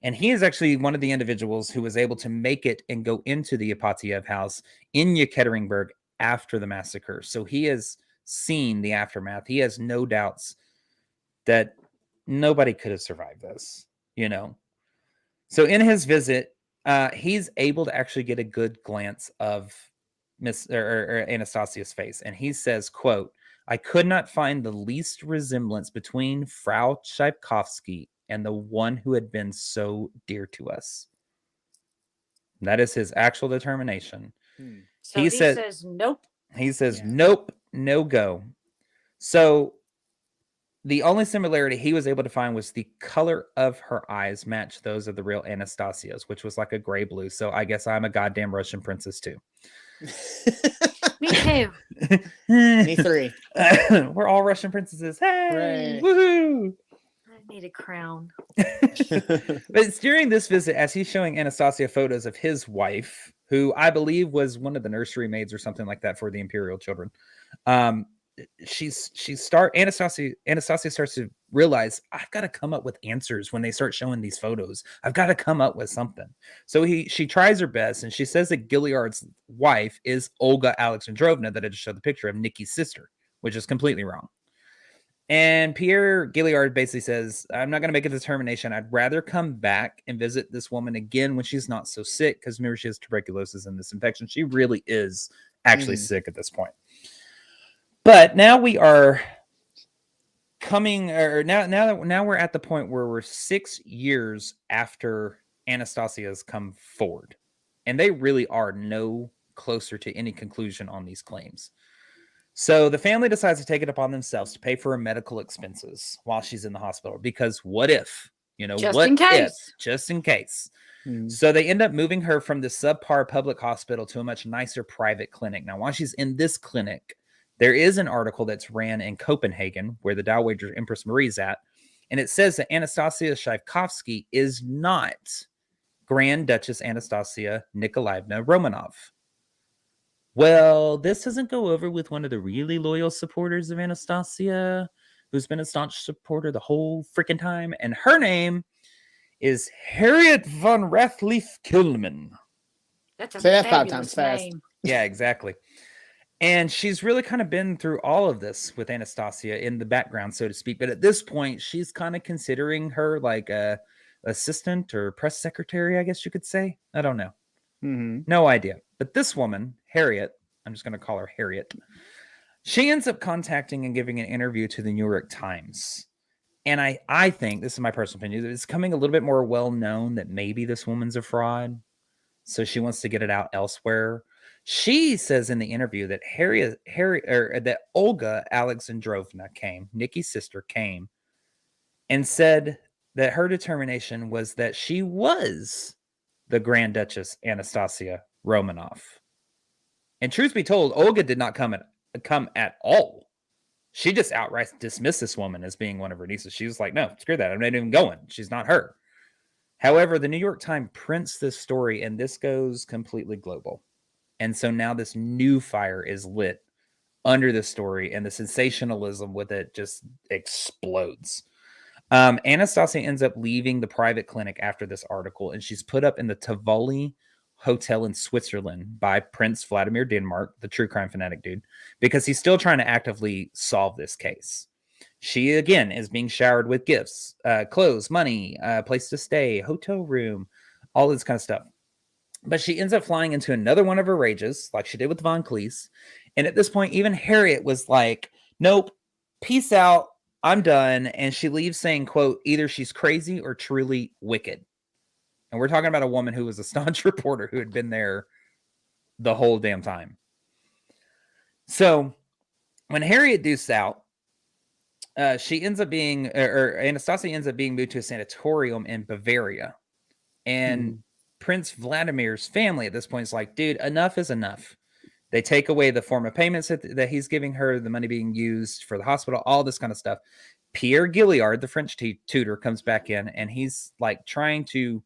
And he is actually one of the individuals who was able to make it and go into the Ipatiev house in Yekaterinburg after the massacre. So he has seen the aftermath. He has no doubts that nobody could have survived this, you know. So in his visit, he's able to actually get a good glance of Anastasia's face. And he says, quote, "I could not find the least resemblance between Frau Tchaikovsky and the one who had been so dear to us." And that is his actual determination. So he says nope. He says, nope, no go. So the only similarity he was able to find was the color of her eyes matched those of the real Anastasia's, which was like a gray blue. So I guess I'm a goddamn Russian princess too. Me too. Me three. We're all Russian princesses. Hey, Hooray. Woohoo! I need a crown. But it's during this visit, as he's showing Anastasia photos of his wife, who I believe was one of the nursery maids or something like that for the imperial children. Anastasia starts to realize, I've got to come up with answers when they start showing these photos. I've got to come up with something. So she tries her best, and she says that Gilliard's wife is Olga Alexandrovna, that I just showed the picture of, Nikki's sister, which is completely wrong. And Pierre Gilliard basically says, I'm not going to make a determination. I'd rather come back and visit this woman again when she's not so sick, because remember, she has tuberculosis and this infection. She really is actually sick at this point. But now we are coming, or now we're at the point where we're 6 years after Anastasia has come forward, and they really are no closer to any conclusion on these claims. So the family decides to take it upon themselves to pay for her medical expenses while she's in the hospital, because what if, Just in case. just in case. So they end up moving her from the subpar public hospital to a much nicer private clinic. Now, while she's in this clinic, there is an article that's ran in Copenhagen, where the Dowager Empress Marie's at, and it says that Anastasia Tchaikovsky is not Grand Duchess Anastasia Nikolaevna Romanov. Well, this doesn't go over with one of the really loyal supporters of Anastasia, who's been a staunch supporter the whole freaking time, and her name is Harriet von Rathleaf-Kilman. That's a Say that 5 fabulous times fast. name. Yeah, exactly. And she's really kind of been through all of this with Anastasia in the background, so to speak. But at this point, she's kind of considering her like a assistant or press secretary, I guess you could say. I don't know. No idea. But this woman, Harriet, I'm just going to call her Harriet, she ends up contacting and giving an interview to the New York Times. And I think, this is my personal opinion, it's becoming a little bit more well known that maybe this woman's a fraud. So she wants to get it out elsewhere. She says in the interview that that Olga Alexandrovna came, Nikki's sister came, and said that her determination was that she was the Grand Duchess Anastasia Romanov. And truth be told, Olga did not come at all. She just outright dismissed this woman as being one of her nieces. She was like, no, screw that. I'm not even going. She's not her. However, the New York Times prints this story, and this goes completely global. And so now this new fire is lit under the story, and the sensationalism with it just explodes. Anastasia ends up leaving the private clinic after this article, and she's put up in the Tivoli Hotel in Switzerland by Prince Vladimir Denmark, the true crime fanatic dude, because he's still trying to actively solve this case. She, again, is being showered with gifts, clothes, money, place to stay, hotel room, all this kind of stuff. But she ends up flying into another one of her rages, like she did with Von Cleese. And at this point, even Harriet was like, nope, peace out, I'm done. And she leaves saying, quote, either she's crazy or truly wicked. And we're talking about a woman who was a staunch reporter who had been there the whole damn time. So when Harriet deuced out, she ends up being, or Anastasia ends up being moved to a sanatorium in Bavaria. And Prince Vladimir's family at this point is like, dude, enough is enough. They take away the form of payments that he's giving her, the money being used for the hospital, all this kind of stuff. Pierre Gilliard, the French tutor, comes back in, and he's like trying to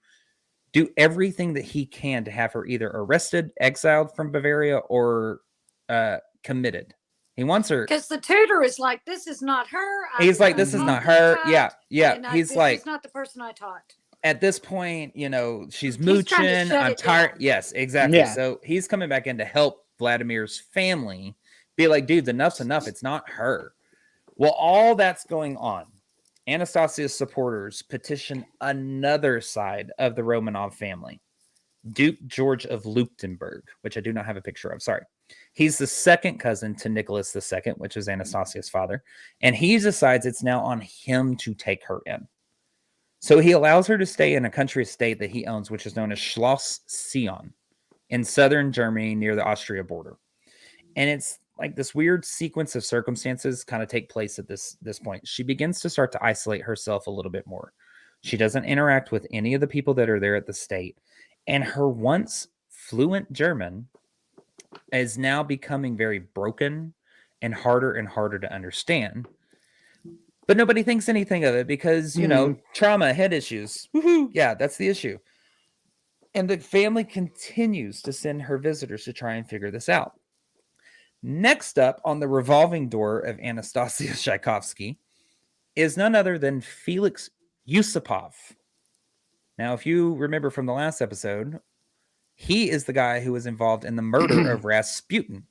do everything that he can to have her either arrested, exiled from Bavaria, or committed. He wants her, because the tutor is like, this is not her. He's like, this is not her. Yeah. He's like, it's not the person I taught. At this point, she's mooching. I'm tired. Down. Yes, exactly. Yeah. So he's coming back in to help Vladimir's family be like, dude, enough's enough. It's not her. Well, all that's going on, Anastasia's supporters petition another side of the Romanov family, Duke George of Leuchtenberg, which I do not have a picture of. Sorry. He's the second cousin to Nicholas II, which is Anastasia's father. And he decides it's now on him to take her in. So he allows her to stay in a country estate that he owns, which is known as Schloss Sion in southern Germany near the Austria border. And it's like this weird sequence of circumstances kind of take place at this point. She begins to start to isolate herself a little bit more. She doesn't interact with any of the people that are there at the state. And her once fluent German is now becoming very broken and harder to understand. But nobody thinks anything of it because, trauma, head issues. Woohoo! Yeah, that's the issue. And the family continues to send her visitors to try and figure this out. Next up on the revolving door of Anastasia Tchaikovsky is none other than Felix Yusupov. Now, if you remember from the last episode, he is the guy who was involved in the murder of Rasputin.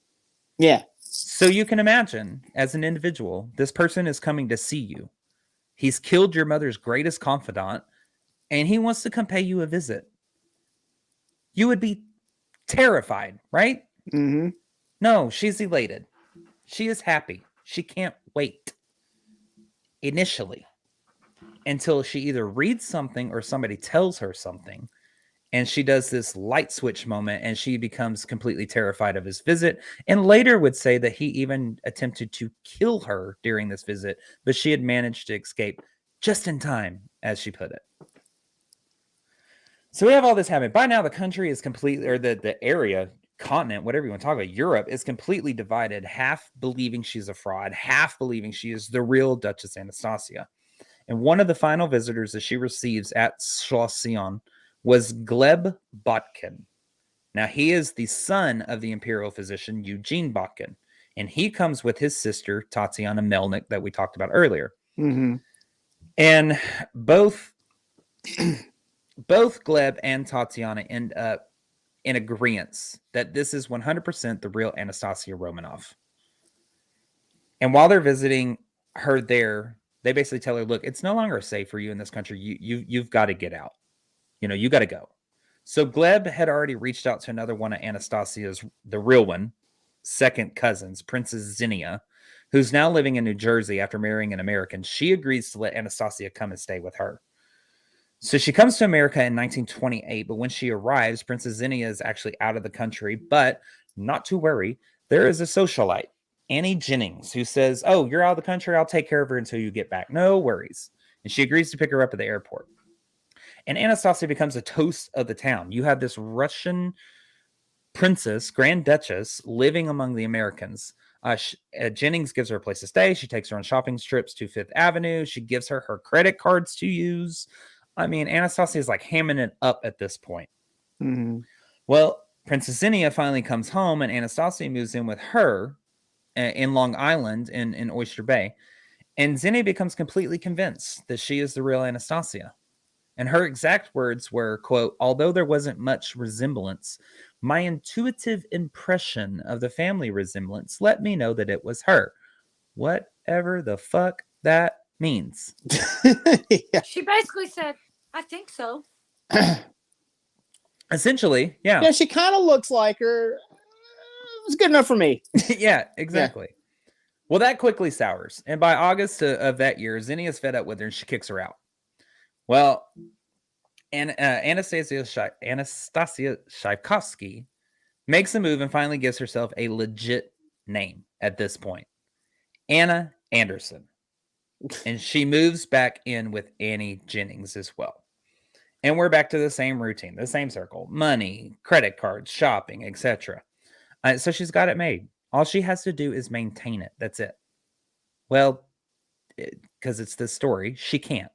Yeah. So you can imagine, as an individual, this person is coming to see you. He's killed your mother's greatest confidant, and he wants to come pay you a visit. You would be terrified, right? Mm-hmm. No, she's elated. She is happy. She can't wait. Initially. Until she either reads something or somebody tells her something. And she does this light switch moment and she becomes completely terrified of his visit. And later would say that he even attempted to kill her during this visit, but she had managed to escape just in time, as she put it. So we have all this happening. By now, the country is completely, or the area, continent, whatever you want to talk about, Europe is completely divided, half believing she's a fraud, half believing she is the real Duchess Anastasia. And one of the final visitors that she receives at Schloss Sion was Gleb Botkin. Now, he is the son of the imperial physician Eugene Botkin, and he comes with his sister, Tatiana Melnik, that we talked about earlier. Mm-hmm. And both Gleb and Tatiana end up in agreement that this is 100% the real Anastasia Romanov. And while they're visiting her there, they basically tell her, look, it's no longer safe for you in this country. You've got to get out. You got to go. So Gleb had already reached out to another one of Anastasia's, the real one, second cousins, Princess Xenia, who's now living in New Jersey after marrying an American. She agrees to let Anastasia come and stay with her. So she comes to America in 1928, but when she arrives, Princess Xenia is actually out of the country, but not to worry. There is a socialite, Annie Jennings, who says, oh, you're out of the country. I'll take care of her until you get back. No worries. And she agrees to pick her up at the airport. And Anastasia becomes a toast of the town. You have this Russian princess, Grand Duchess, living among the Americans. Jennings gives her a place to stay. She takes her on shopping trips to Fifth Avenue. She gives her credit cards to use. I mean, Anastasia is like hamming it up at this point. Mm-hmm. Well, Princess Xenia finally comes home, and Anastasia moves in with her in Long Island in Oyster Bay. And Xenia becomes completely convinced that she is the real Anastasia. And her exact words were, quote, although there wasn't much resemblance, my intuitive impression of the family resemblance let me know that it was her. Whatever the fuck that means. Yeah. She basically said, I think so. Essentially, yeah. Yeah, she kind of looks like her. It was good enough for me. Yeah, exactly. Yeah. Well, that quickly sours. And by August of that year, Xenia's fed up with her and she kicks her out. Well, Anastasia Tchaikovsky makes a move and finally gives herself a legit name at this point. Anna Anderson. And she moves back in with Annie Jennings as well. And we're back to the same routine, the same circle. Money, credit cards, shopping, etc. So she's got it made. All she has to do is maintain it. That's it. Well, because it's this story, she can't.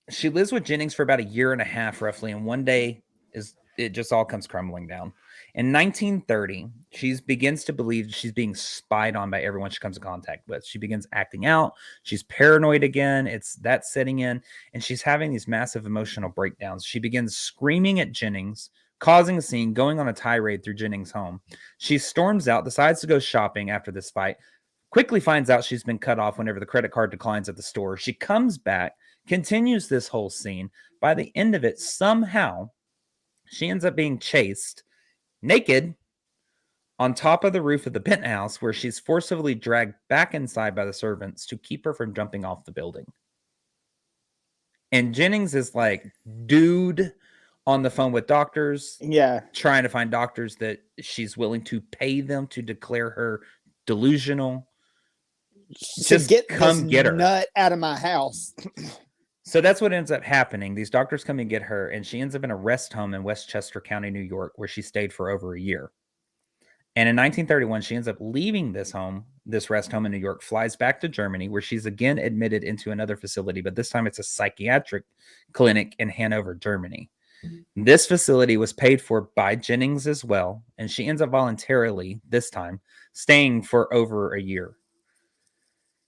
She lives with Jennings for about a year and a half, roughly, and one day it just all comes crumbling down. In 1930, she begins to believe she's being spied on by everyone she comes in contact with. She begins acting out. She's paranoid again. That's setting in, and she's having these massive emotional breakdowns. She begins screaming at Jennings, causing a scene, going on a tirade through Jennings' home. She storms out, decides to go shopping after this fight, quickly finds out she's been cut off whenever the credit card declines at the store. She comes back, continues this whole scene. By the end of it, somehow, she ends up being chased naked on top of the roof of the penthouse, where she's forcibly dragged back inside by the servants to keep her from jumping off the building. And Jennings is like, dude, on the phone with doctors. Yeah. Trying to find doctors that she's willing to pay them to declare her delusional. Just get her nut out of my house. So that's what ends up happening. These doctors come and get her, and she ends up in a rest home in Westchester County, New York, where she stayed for over a year. And in 1931, she ends up leaving this rest home in New York, flies back to Germany, where she's again admitted into another facility, but this time it's a psychiatric clinic in Hanover, Germany. This facility was paid for by Jennings as well, and she ends up voluntarily, this time, staying for over a year.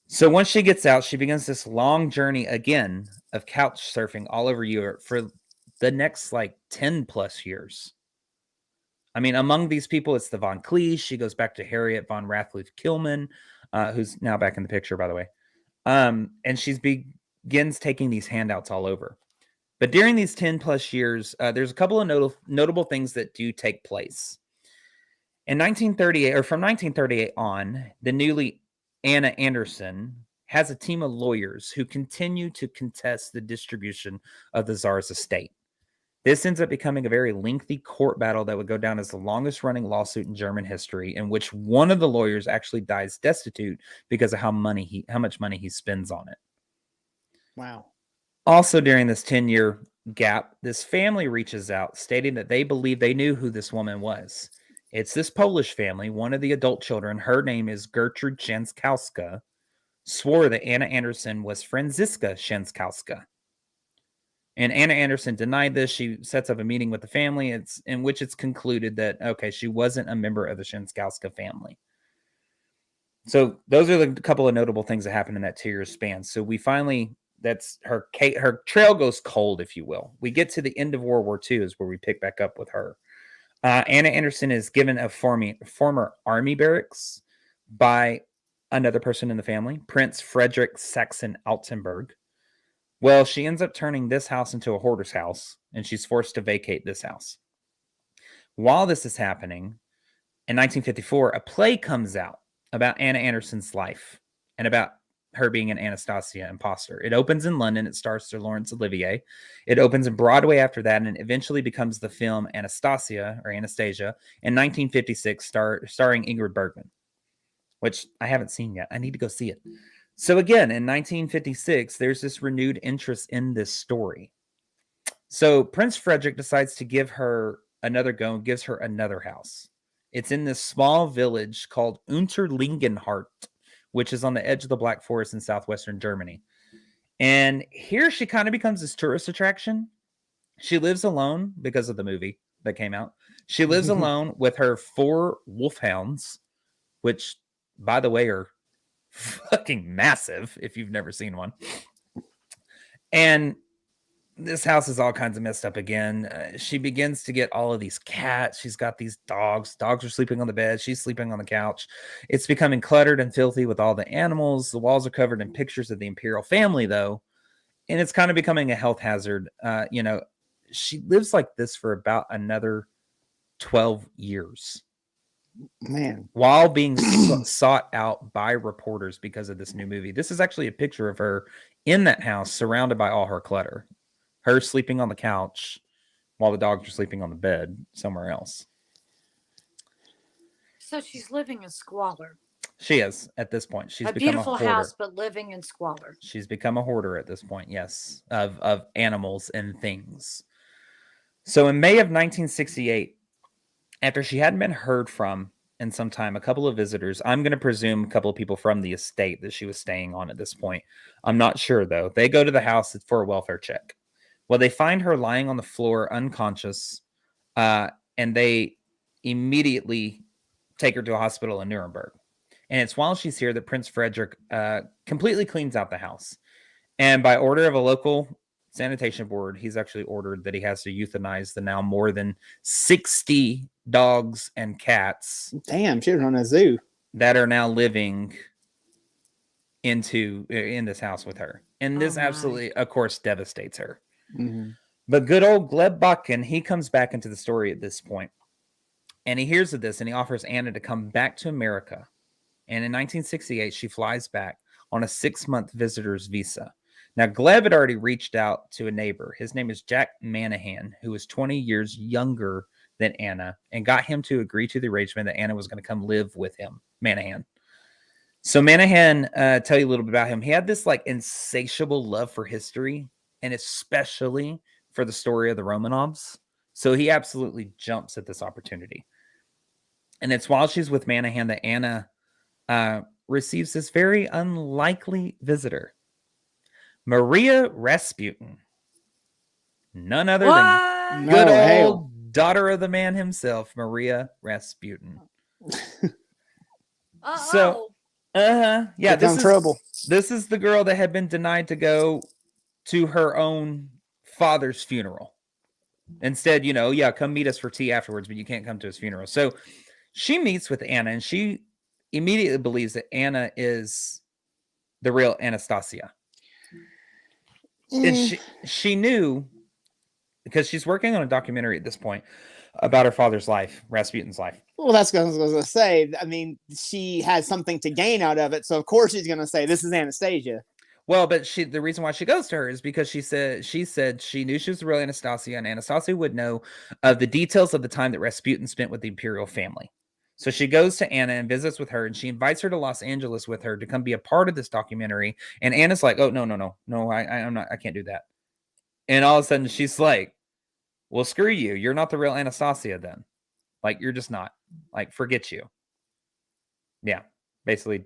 So once she gets out, she begins this long journey again of couch surfing all over Europe for the next like 10 plus years. I mean, among these people, it's the Von Cleese. She goes back to Harriet von Rathluff-Kilman, who's now back in the picture, by the way. And she begins taking these handouts all over. But during these 10 plus years, there's a couple of notable things that do take place. In 1938, or from 1938 on, the newly Anna Anderson has a team of lawyers who continue to contest the distribution of the Tsar's estate. This ends up becoming a very lengthy court battle that would go down as the longest running lawsuit in German history, in which one of the lawyers actually dies destitute because of how much money he spends on it. Wow. Also, during this 10-year gap, this family reaches out stating that they believe they knew who this woman was. It's this Polish family. One of the adult children, her name is Gertrude Szenskowska, swore that Anna Anderson was Franziska Szenskowska. And Anna Anderson denied this. She sets up a meeting with the family in which it's concluded that, okay, she wasn't a member of the Szenskowska family. So those are the couple of notable things that happened in that 2-year span. So we finally, that's her trail goes cold, if you will. We get to the end of World War II is where we pick back up with her. Anna Anderson is given a former army barracks by another person in the family, Prince Frederick Saxon-Altenburg. Well, she ends up turning this house into a hoarder's house, and she's forced to vacate this house. While this is happening, in 1954, a play comes out about Anna Anderson's life and about her being an Anastasia imposter. It opens in London. It stars Sir Laurence Olivier. It opens in Broadway after that, and eventually becomes the film Anastasia in 1956, starring Ingrid Bergman, which I haven't seen yet. I need to go see it. So again, in 1956, there's this renewed interest in this story. So Prince Frederick decides to give her another go and gives her another house. It's in this small village called Unterlingenhart, which is on the edge of the Black Forest in southwestern Germany. And here she kind of becomes this tourist attraction. She lives alone because of the movie that came out. She lives alone with her 4 wolfhounds, which, by the way, are fucking massive if you've never seen one. And this house is all kinds of messed up again. She begins to get all of these cats. She's got these dogs. Dogs are sleeping on the bed. She's sleeping on the couch. It's becoming cluttered and filthy with all the animals. The walls are covered in pictures of the imperial family, though. And it's kind of becoming a health hazard. She lives like this for about another 12 years. Man. While being sought out by reporters because of this new movie. This is actually a picture of her in that house surrounded by all her clutter. Her sleeping on the couch while the dogs are sleeping on the bed somewhere else. So she's living in squalor. She is at this point. She's become beautiful a hoarder. house, but living in squalor. She's become a hoarder at this point, yes, of animals and things. So in May of 1968, after she hadn't been heard from in some time, a couple of visitors, I'm going to presume a couple of people from the estate that she was staying on at this point. I'm not sure, though. They go to the house for a welfare check. Well, they find her lying on the floor, unconscious, and they immediately take her to a hospital in Nuremberg. And it's while she's here that Prince Frederick completely cleans out the house. And by order of a local sanitation board, he's actually ordered that he has to euthanize the now more than 60 dogs and cats. Damn, she was on a zoo. That are now living in this house with her. And this absolutely, of course, devastates her. Mm-hmm. But good old Gleb Bakken, he comes back into the story at this point. And he hears of this and he offers Anna to come back to America. And in 1968, she flies back on a 6-month visitor's visa. Now, Gleb had already reached out to a neighbor. His name is Jack Manahan, who was 20 years younger than Anna, and got him to agree to the arrangement that Anna was going to come live with him, Manahan. So Manahan, tell you a little bit about him. He had this like insatiable love for history, and especially for the story of the Romanovs. So he absolutely jumps at this opportunity. And it's while she's with Manahan that Anna receives this very unlikely visitor, Maria Rasputin. None other What? Good No, old hell. daughter of the man himself, Maria Rasputin. Uh So, oh. yeah, Here come trouble. this is the girl that had been denied to go to her own father's funeral. Instead, yeah, come meet us for tea afterwards, but you can't come to his funeral. So she meets with Anna, and she immediately believes that Anna is the real Anastasia. And she knew, because she's working on a documentary at this point about her father's life, Rasputin's life. Well, that's what I was going to say. I mean, she has something to gain out of it, so of course she's going to say, "This is Anastasia." Well, but the reason why she goes to her is because she said she knew she was the real Anastasia, and Anastasia would know of the details of the time that Rasputin spent with the imperial family. So she goes to Anna and visits with her, and she invites her to Los Angeles with her to come be a part of this documentary. And Anna's like, "Oh, no, I'm not, I can't do that." And all of a sudden she's like, "Well, screw you. You're not the real Anastasia then. Like, you're just not. Like, forget you." Yeah, basically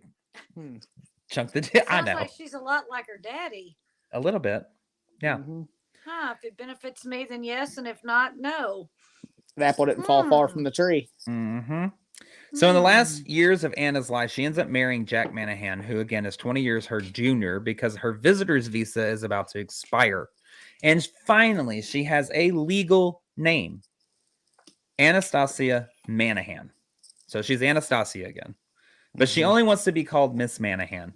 chunk the. I Sounds know, like she's a lot like her daddy. a little bit. Yeah. Huh, if it benefits me, then yes, and if not, no. The apple didn't fall far from the tree. So in the last years of Anna's life, she ends up marrying Jack Manahan, who again is 20 years her junior, because her visitor's visa is about to expire. And finally, she has a legal name, Anastasia Manahan. So she's Anastasia again, but she only wants to be called Miss Manahan.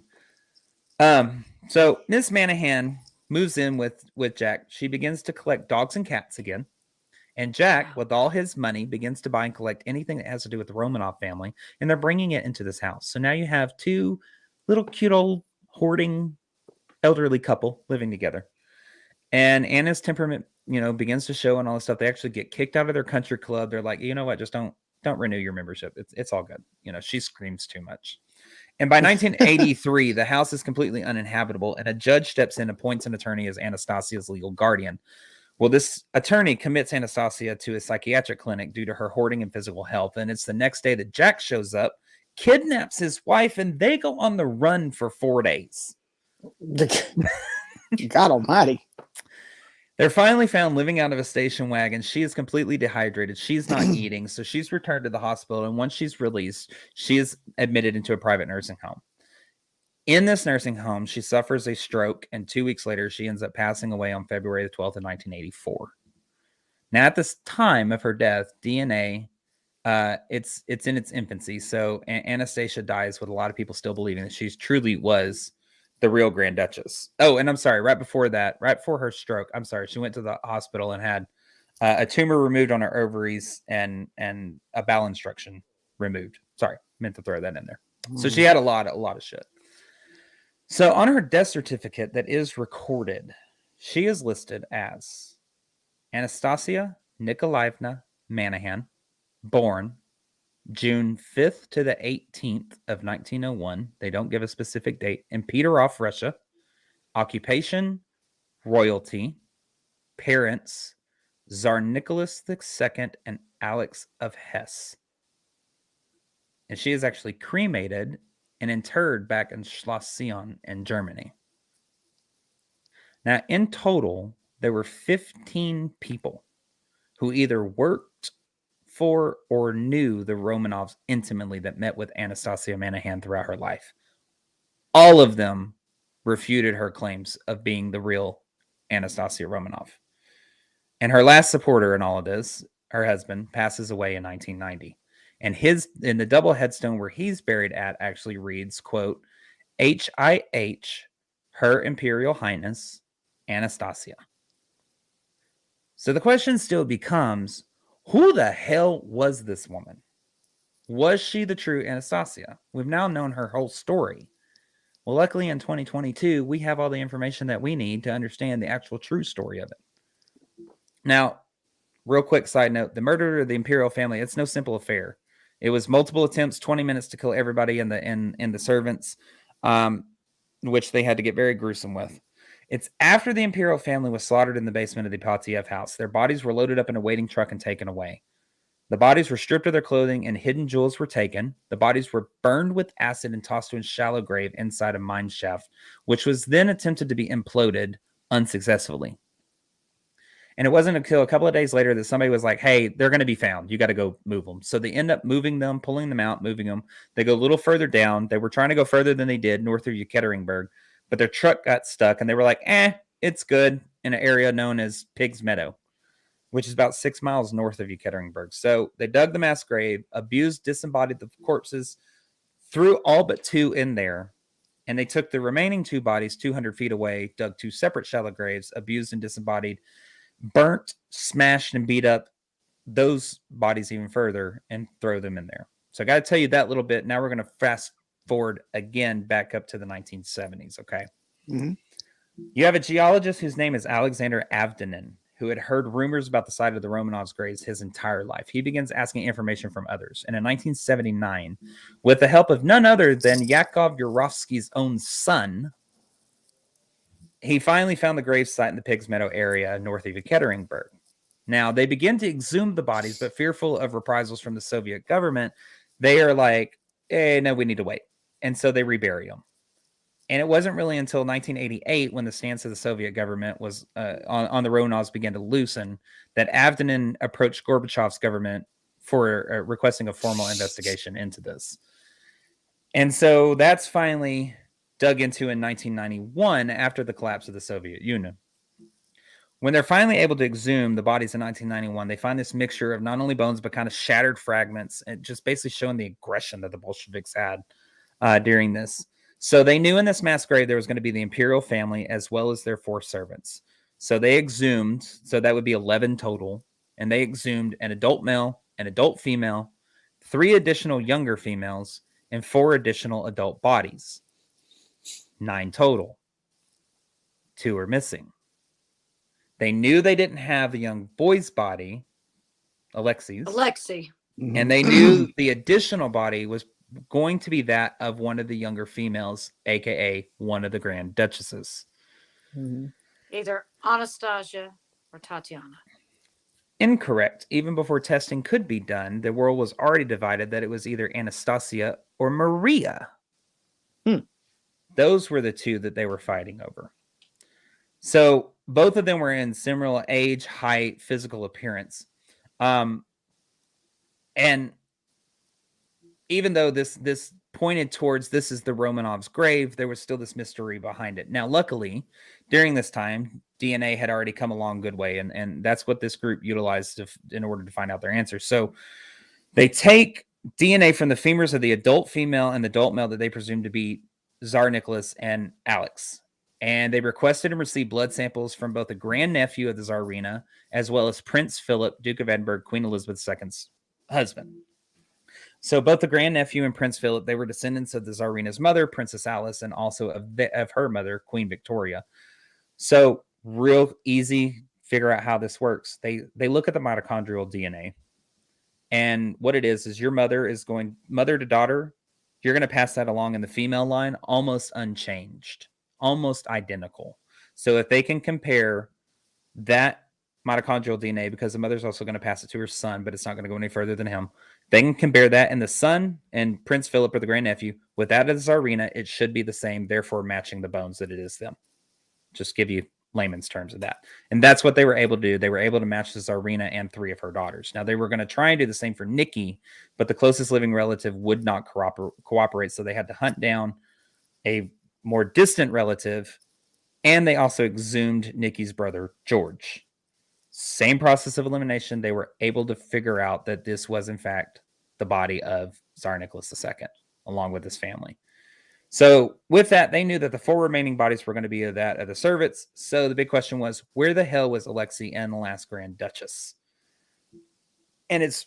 So Miss Manahan moves in with Jack. She begins to collect dogs and cats again. And Jack, with all his money, begins to buy and collect anything that has to do with the Romanov family, and they're bringing it into this house. So now you have two little cute old hoarding elderly couple living together. And Anna's temperament, begins to show and all this stuff. They actually get kicked out of their country club. They're like, you know what, just don't renew your membership. It's all good. She screams too much. And by 1983, the house is completely uninhabitable, and a judge steps in and appoints an attorney as Anastasia's legal guardian. Well, this attorney commits Anastasia to a psychiatric clinic due to her hoarding and physical health. And it's the next day that Jack shows up, kidnaps his wife, and they go on the run for 4 days. God almighty. They're finally found living out of a station wagon. She is completely dehydrated. She's not eating. So she's returned to the hospital. And once she's released, she is admitted into a private nursing home. In this nursing home, she suffers a stroke, and 2 weeks later, she ends up passing away on February the 12th of 1984. Now, at this time of her death, DNA, it's in its infancy. So Anastasia dies with a lot of people still believing that she truly was the real Grand Duchess. Oh, and I'm sorry, right before her stroke, she went to the hospital and had a tumor removed on her ovaries and a bowel obstruction removed. Sorry, meant to throw that in there. So she had a lot of shit. So on her death certificate that is recorded, she is listed as Anastasia Nikolaevna Manahan, born June 5th to the 18th of 1901. They don't give a specific date. In Peterhof, Russia. Occupation, royalty. Parents, Tsar Nicholas II and Alex of Hesse. And she is actually cremated and interred back in Schloss Sion in Germany. Now, in total, there were 15 people who either worked for or knew the Romanovs intimately that met with Anastasia Manahan throughout her life. All of them refuted her claims of being the real Anastasia Romanov. And her last supporter in all of this, her husband, passes away in 1990. And in the double headstone where he's buried at actually reads, quote, H.I.H. Her Imperial Highness, Anastasia. So the question still becomes, who the hell was this woman? Was she the true Anastasia? We've now known her whole story. Well, luckily in 2022, we have all the information that we need to understand the actual true story of it. Now, real quick side note, the murder of the Imperial family, it's no simple affair. It was multiple attempts, 20 minutes to kill everybody in the servants, which they had to get very gruesome with. It's after the Imperial family was slaughtered in the basement of the Ipatiev house. Their bodies were loaded up in a waiting truck and taken away. The bodies were stripped of their clothing and hidden jewels were taken. The bodies were burned with acid and tossed to a shallow grave inside a mine shaft, which was then attempted to be imploded unsuccessfully. And it wasn't until a couple of days later that somebody was like, hey, they're going to be found. You got to go move them. So they end up moving them, pulling them out, moving them. They go a little further down. They were trying to go further than they did, north of Yekaterinburg, but their truck got stuck and they were like, it's good, in an area known as Pig's Meadow, which is about 6 miles north of Yekaterinburg. So they dug the mass grave, abused, disembodied the corpses, threw all but 2 in there, and they took the remaining 2 bodies 200 feet away, dug 2 separate shallow graves, abused and disembodied, burnt, smashed, and beat up those bodies even further, and throw them in there. So I got to tell you that little bit. Now we're going to fast forward again back up to the 1970s, okay? Mm-hmm. You have a geologist whose name is Alexander Avdenin, who had heard rumors about the site of the Romanovs' graves his entire life. He begins asking information from others. And in 1979, with the help of none other than Yakov Yurovsky's own son, he finally found the grave site in the Pigs Meadow area north of Yekaterinburg. Now, they begin to exhume the bodies, but fearful of reprisals from the Soviet government, they are like, no, we need to wait. And so they rebury them. And it wasn't really until 1988, when the stance of the Soviet government was on the Romanovs began to loosen, that Avdenin approached Gorbachev's government for requesting a formal investigation into this. And so that's finally dug into in 1991 after the collapse of the Soviet Union. When they're finally able to exhume the bodies in 1991, they find this mixture of not only bones, but kind of shattered fragments, and just basically showing the aggression that the Bolsheviks had during this. So they knew in this mass grave there was going to be the imperial family as well as their 4 servants. So they exhumed, so that would be 11 total, and they exhumed an adult male, an adult female, 3 additional younger females, and 4 additional adult bodies. 9 total. 2 are missing. They knew they didn't have the young boy's body, Alexei, and they knew the additional body was going to be that of one of the younger females, aka one of the Grand Duchesses. Mm-hmm. Either Anastasia or Tatiana. Incorrect. Even before testing could be done, the world was already divided that it was either Anastasia or Maria. Those were the 2 that they were fighting over. So both of them were in similar age, height, physical appearance. And even though this pointed towards this is the Romanovs' grave, there was still this mystery behind it. Now, luckily, during this time, DNA had already come a long good way, and that's what this group utilized in order to find out their answers. So they take DNA from the femurs of the adult female and the adult male that they presume to be Tsar Nicholas and Alex. And they requested and received blood samples from both a grandnephew of the Tsarina as well as Prince Philip, Duke of Edinburgh, Queen Elizabeth II's husband. So both the grandnephew and Prince Philip, they were descendants of the Tsarina's mother, Princess Alice, and also of her mother, Queen Victoria. So real easy, figure out how this works. They look at the mitochondrial DNA, and what it is your mother is going mother to daughter. You're going to pass that along in the female line, almost unchanged, almost identical. So if they can compare that mitochondrial DNA, because the mother's also going to pass it to her son, but it's not going to go any further than him. They can compare that in the son and Prince Philip or the grandnephew with that of the Tsarina. It should be the same, therefore matching the bones that it is them. Just give you layman's terms of that. And that's what they were able to do. They were able to match the Tsarina and 3 of her daughters. Now, they were going to try and do the same for Nikki, but the closest living relative would not cooperate, so they had to hunt down a more distant relative, and they also exhumed Nikki's brother, George. Same process of elimination. They were able to figure out that this was, in fact, the body of Tsar Nicholas II, along with his family. So with that, they knew that the 4 remaining bodies were going to be that of the servants. So the big question was, where the hell was Alexei and the last Grand Duchess? And it's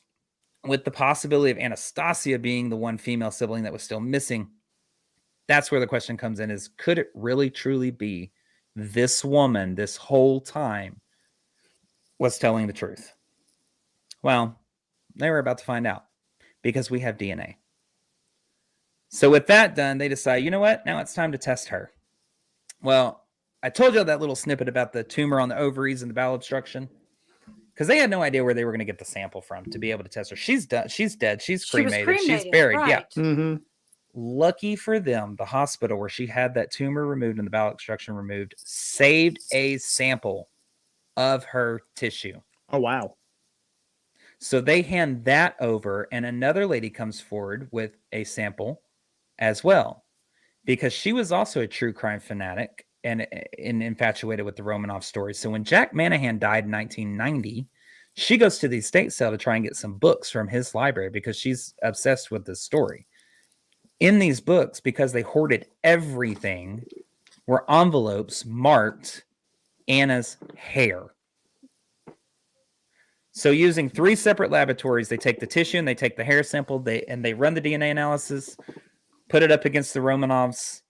with the possibility of Anastasia being the one female sibling that was still missing. That's where the question comes in, is could it really truly be this woman this whole time was telling the truth? Well, they were about to find out, because we have DNA. So with that done, they decide, you know what? Now it's time to test her. Well, I told you that little snippet about the tumor on the ovaries and the bowel obstruction, because they had no idea where they were going to get the sample from to be able to test her. She's done. She's dead. She's cremated. She's buried. Right. Yeah. Mm-hmm. Lucky for them, the hospital where she had that tumor removed and the bowel obstruction removed saved a sample of her tissue. Oh, wow. So they hand that over, and another lady comes forward with a sample as well, because she was also a true crime fanatic and infatuated with the Romanov story. So when Jack Manahan died in 1990, she goes to the estate sale to try and get some books from his library because she's obsessed with this story. In these books, because they hoarded everything, were envelopes marked Anna's hair. So using 3 separate laboratories, they take the tissue and they take the hair sample, they run the DNA analysis, put it up against the Romanovs,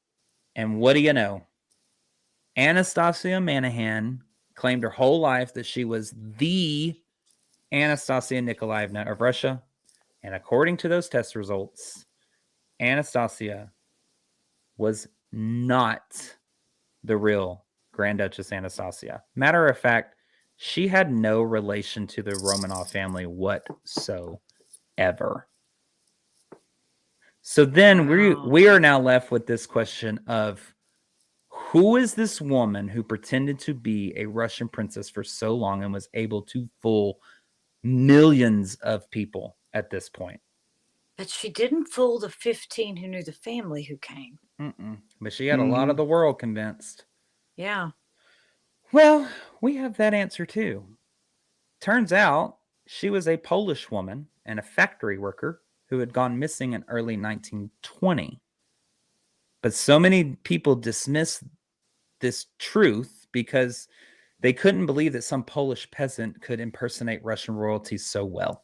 and what do you know? Anastasia Manahan claimed her whole life that she was the Anastasia Nikolaevna of Russia, and according to those test results, Anastasia was not the real Grand Duchess Anastasia. Matter of fact, she had no relation to the Romanov family whatsoever. So then we are now left with this question of, who is this woman who pretended to be a Russian princess for so long and was able to fool millions of people at this point? But she didn't fool the 15 who knew the family who came. But she had a lot of the world convinced. Yeah. Well, we have that answer too. Turns out she was a Polish woman and a factory worker who had gone missing in early 1920. But so many people dismissed this truth because they couldn't believe that some Polish peasant could impersonate Russian royalty so well.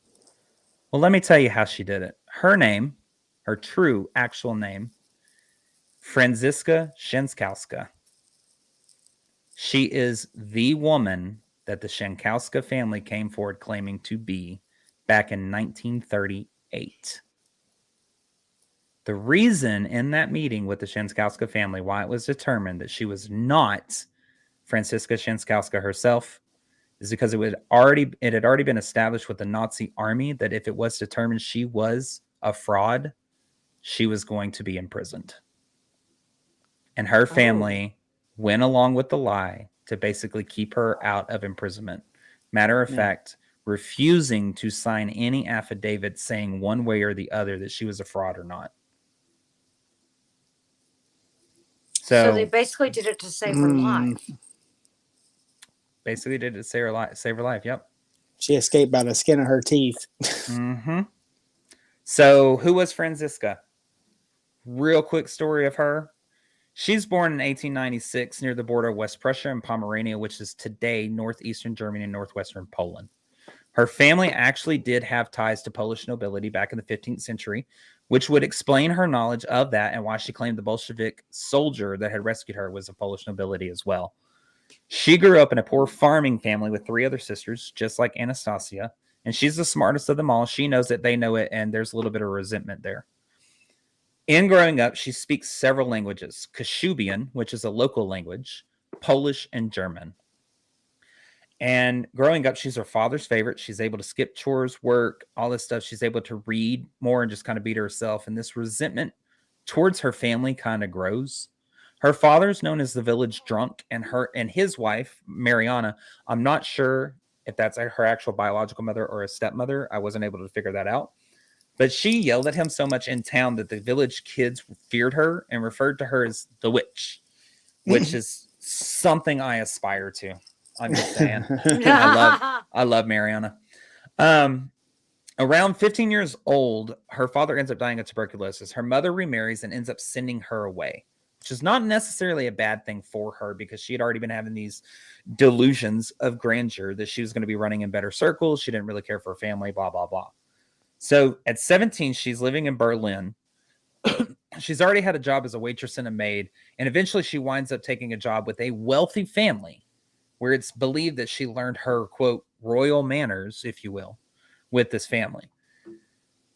Well, let me tell you how she did it. Her name, her true actual name, Franziska Shenskowska. She is the woman that the Shenskowska family came forward claiming to be back in 1938. The reason in that meeting with the Shenskowska family why it was determined that she was not Franziska Shenskowska herself is because it had already been established with the Nazi army that if it was determined she was a fraud, she was going to be imprisoned. And her family went along with the lie to basically keep her out of imprisonment. Matter of fact, refusing to sign any affidavit saying one way or the other that she was a fraud or not. So they basically did it to save her life. Basically did it to save her life. Yep. She escaped by the skin of her teeth. So who was Franziska? Real quick story of her. She's born in 1896 near the border of West Prussia and Pomerania, which is today northeastern Germany and northwestern Poland. Her family actually did have ties to Polish nobility back in the 15th century, which would explain her knowledge of that and why she claimed the Bolshevik soldier that had rescued her was of Polish nobility as well. She grew up in a poor farming family with 3 other sisters, just like Anastasia, and she's the smartest of them all. She knows it, they know it, and there's a little bit of resentment there. In growing up, she speaks several languages: Kashubian, which is a local language, Polish, and German. And growing up, she's her father's favorite. She's able to skip chores, work, all this stuff. She's able to read more and just kind of beat herself. And this resentment towards her family kind of grows. Her father's known as the village drunk, and his wife, Mariana, I'm not sure if that's her actual biological mother or a stepmother. I wasn't able to figure that out. But she yelled at him so much in town that the village kids feared her and referred to her as the witch, which is something I aspire to. I'm just saying. I love Mariana. Around 15 years old, her father ends up dying of tuberculosis. Her mother remarries and ends up sending her away, which is not necessarily a bad thing for her because she had already been having these delusions of grandeur that she was going to be running in better circles. She didn't really care for her family, blah, blah, blah. So at 17, she's living in Berlin. She's already had a job as a waitress and a maid. And eventually she winds up taking a job with a wealthy family where it's believed that she learned her, quote, royal manners, if you will, with this family.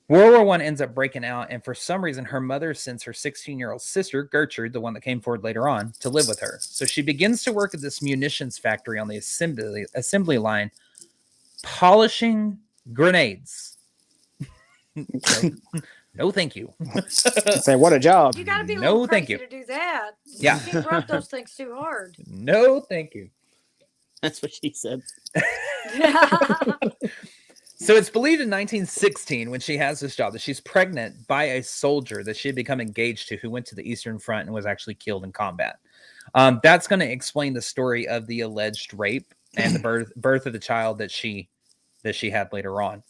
World War I ends up breaking out, and for some reason, her mother sends her 16-year-old sister, Gertrude, the one that came forward later on, to live with her. So she begins to work at this munitions factory on the assembly line, polishing grenades. No, thank you. Say, what a job. You got to be a little crazy to do that. Yeah. You can't rub those things too hard. No, thank you. That's what she said. So it's believed in 1916, when she has this job, that she's pregnant by a soldier that she had become engaged to, who went to the Eastern Front and was actually killed in combat. That's going to explain the story of the alleged rape and the birth of the child that she had later on.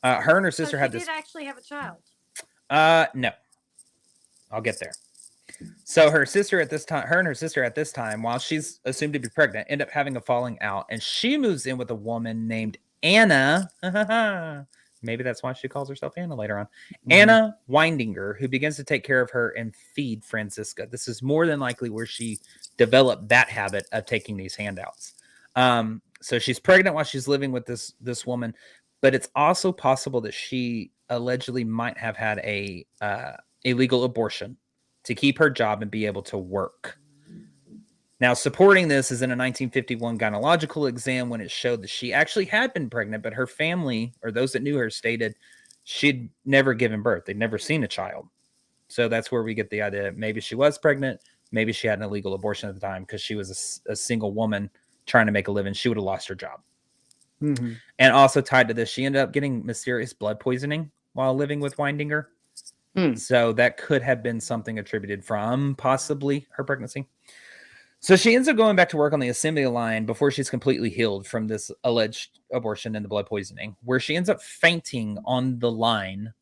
Her and her sister so had she this. did actually have a child. No, I'll get there. So her and her sister at this time, while she's assumed to be pregnant, end up having a falling out, and she moves in with a woman named Anna. Maybe that's why she calls herself Anna later on. Mm-hmm. Anna Windinger, who begins to take care of her and feed Franziska. This is more than likely where she developed that habit of taking these handouts. So she's pregnant while she's living with this woman, but it's also possible that she allegedly might have had a illegal abortion to keep her job and be able to work. Now, supporting this is in a 1951 gynecological exam, when it showed that she actually had been pregnant, but her family, or those that knew her, stated she'd never given birth. They'd never seen a child. So that's where we get the idea that maybe she was pregnant, maybe she had an illegal abortion at the time, because she was a single woman trying to make a living. She would have lost her job. Mm-hmm. And also tied to this, she ended up getting mysterious blood poisoning while living with Windinger. So that could have been something attributed from possibly her pregnancy. So she ends up going back to work on the assembly line before she's completely healed from this alleged abortion and the blood poisoning, where she ends up fainting on the line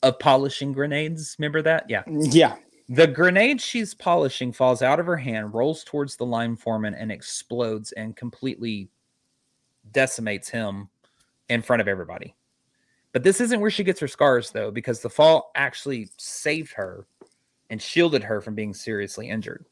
of polishing grenades. Remember that? Yeah. Yeah. The grenade she's polishing falls out of her hand, rolls towards the line foreman, and explodes and completely decimates him in front of everybody. But this isn't where she gets her scars, though, because the fall actually saved her and shielded her from being seriously injured.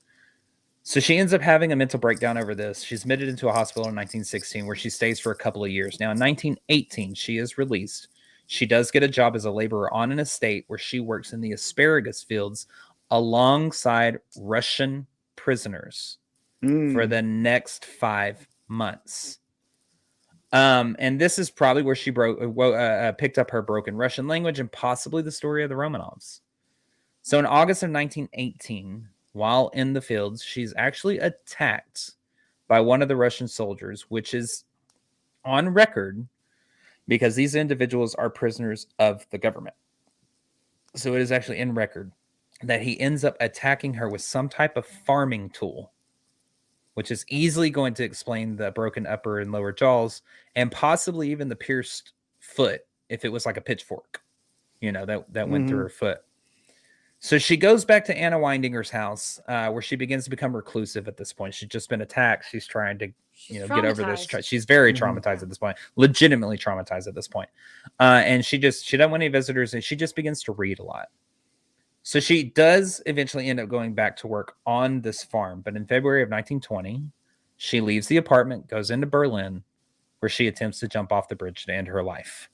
So she ends up having a mental breakdown over this. She's admitted into a hospital in 1916, where she stays for a couple of years. Now, in 1918, she is released. She does get a job as a laborer on an estate where she works in the asparagus fields alongside Russian prisoners for the next 5 months. And this is probably where she picked up her broken Russian language and possibly the story of the Romanovs. So in August of 1918, while in the fields, she's actually attacked by one of the Russian soldiers, which is on record because these individuals are prisoners of the government. So it is actually in record that he ends up attacking her with some type of farming tool, which is easily going to explain the broken upper and lower jaws and possibly even the pierced foot if it was like a pitchfork, that went through her foot. So she goes back to Anna Windinger's house, where she begins to become reclusive at this point. She's just been attacked. She's trying to, get over this. She's very traumatized at this point, legitimately traumatized at this point. And she doesn't want any visitors, and she just begins to read a lot. So she does eventually end up going back to work on this farm. But in February of 1920, she leaves the apartment, goes into Berlin, where she attempts to jump off the bridge to end her life.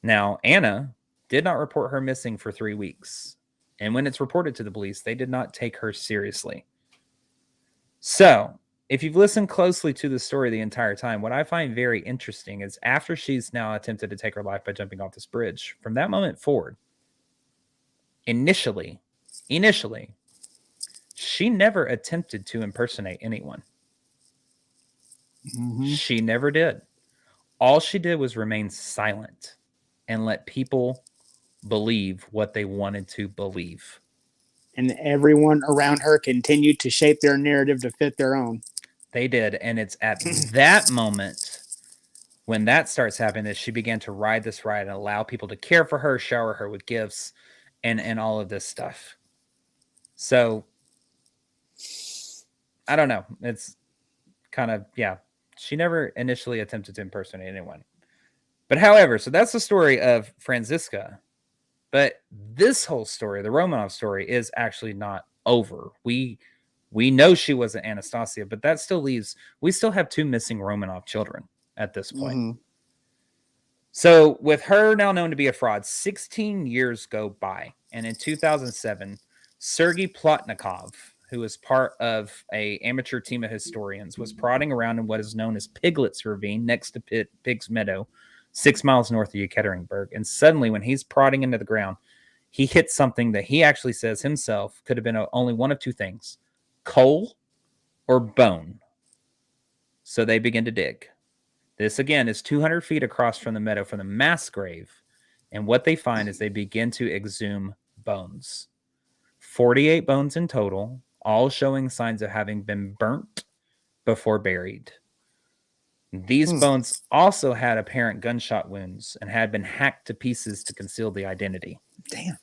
Now, Anna did not report her missing for 3 weeks. And when it's reported to the police, they did not take her seriously. So, if you've listened closely to the story the entire time, what I find very interesting is after she's now attempted to take her life by jumping off this bridge, from that moment forward, initially, she never attempted to impersonate anyone. Mm-hmm. She never did. All she did was remain silent and let people believe what they wanted to believe. And everyone around her continued to shape their narrative to fit their own. They did. And it's at that moment when that starts happening that she began to ride this ride and allow people to care for her, shower her with gifts, and all of this stuff. So, I don't know. It's kind of, she never initially attempted to impersonate anyone. But however, so that's the story of Franziska. But this whole story, the Romanov story, is actually not over. We know she wasn't Anastasia, but that still leaves, we still have 2 missing Romanov children at this point. Mm-hmm. So with her now known to be a fraud, 16 years go by. And in 2007, Sergei Plotnikov, who was part of an amateur team of historians, was prodding around in what is known as Piglet's Ravine next to Pig's Meadow, 6 miles north of Yekaterinburg. And suddenly, when he's prodding into the ground, he hits something that he actually says himself could have been only one of 2 things: coal or bone. So they begin to dig. This, again, is 200 feet across from the meadow from the mass grave. And what they find is they begin to exhume bones. 48 bones in total, all showing signs of having been burnt before buried. These bones also had apparent gunshot wounds and had been hacked to pieces to conceal the identity. Damn.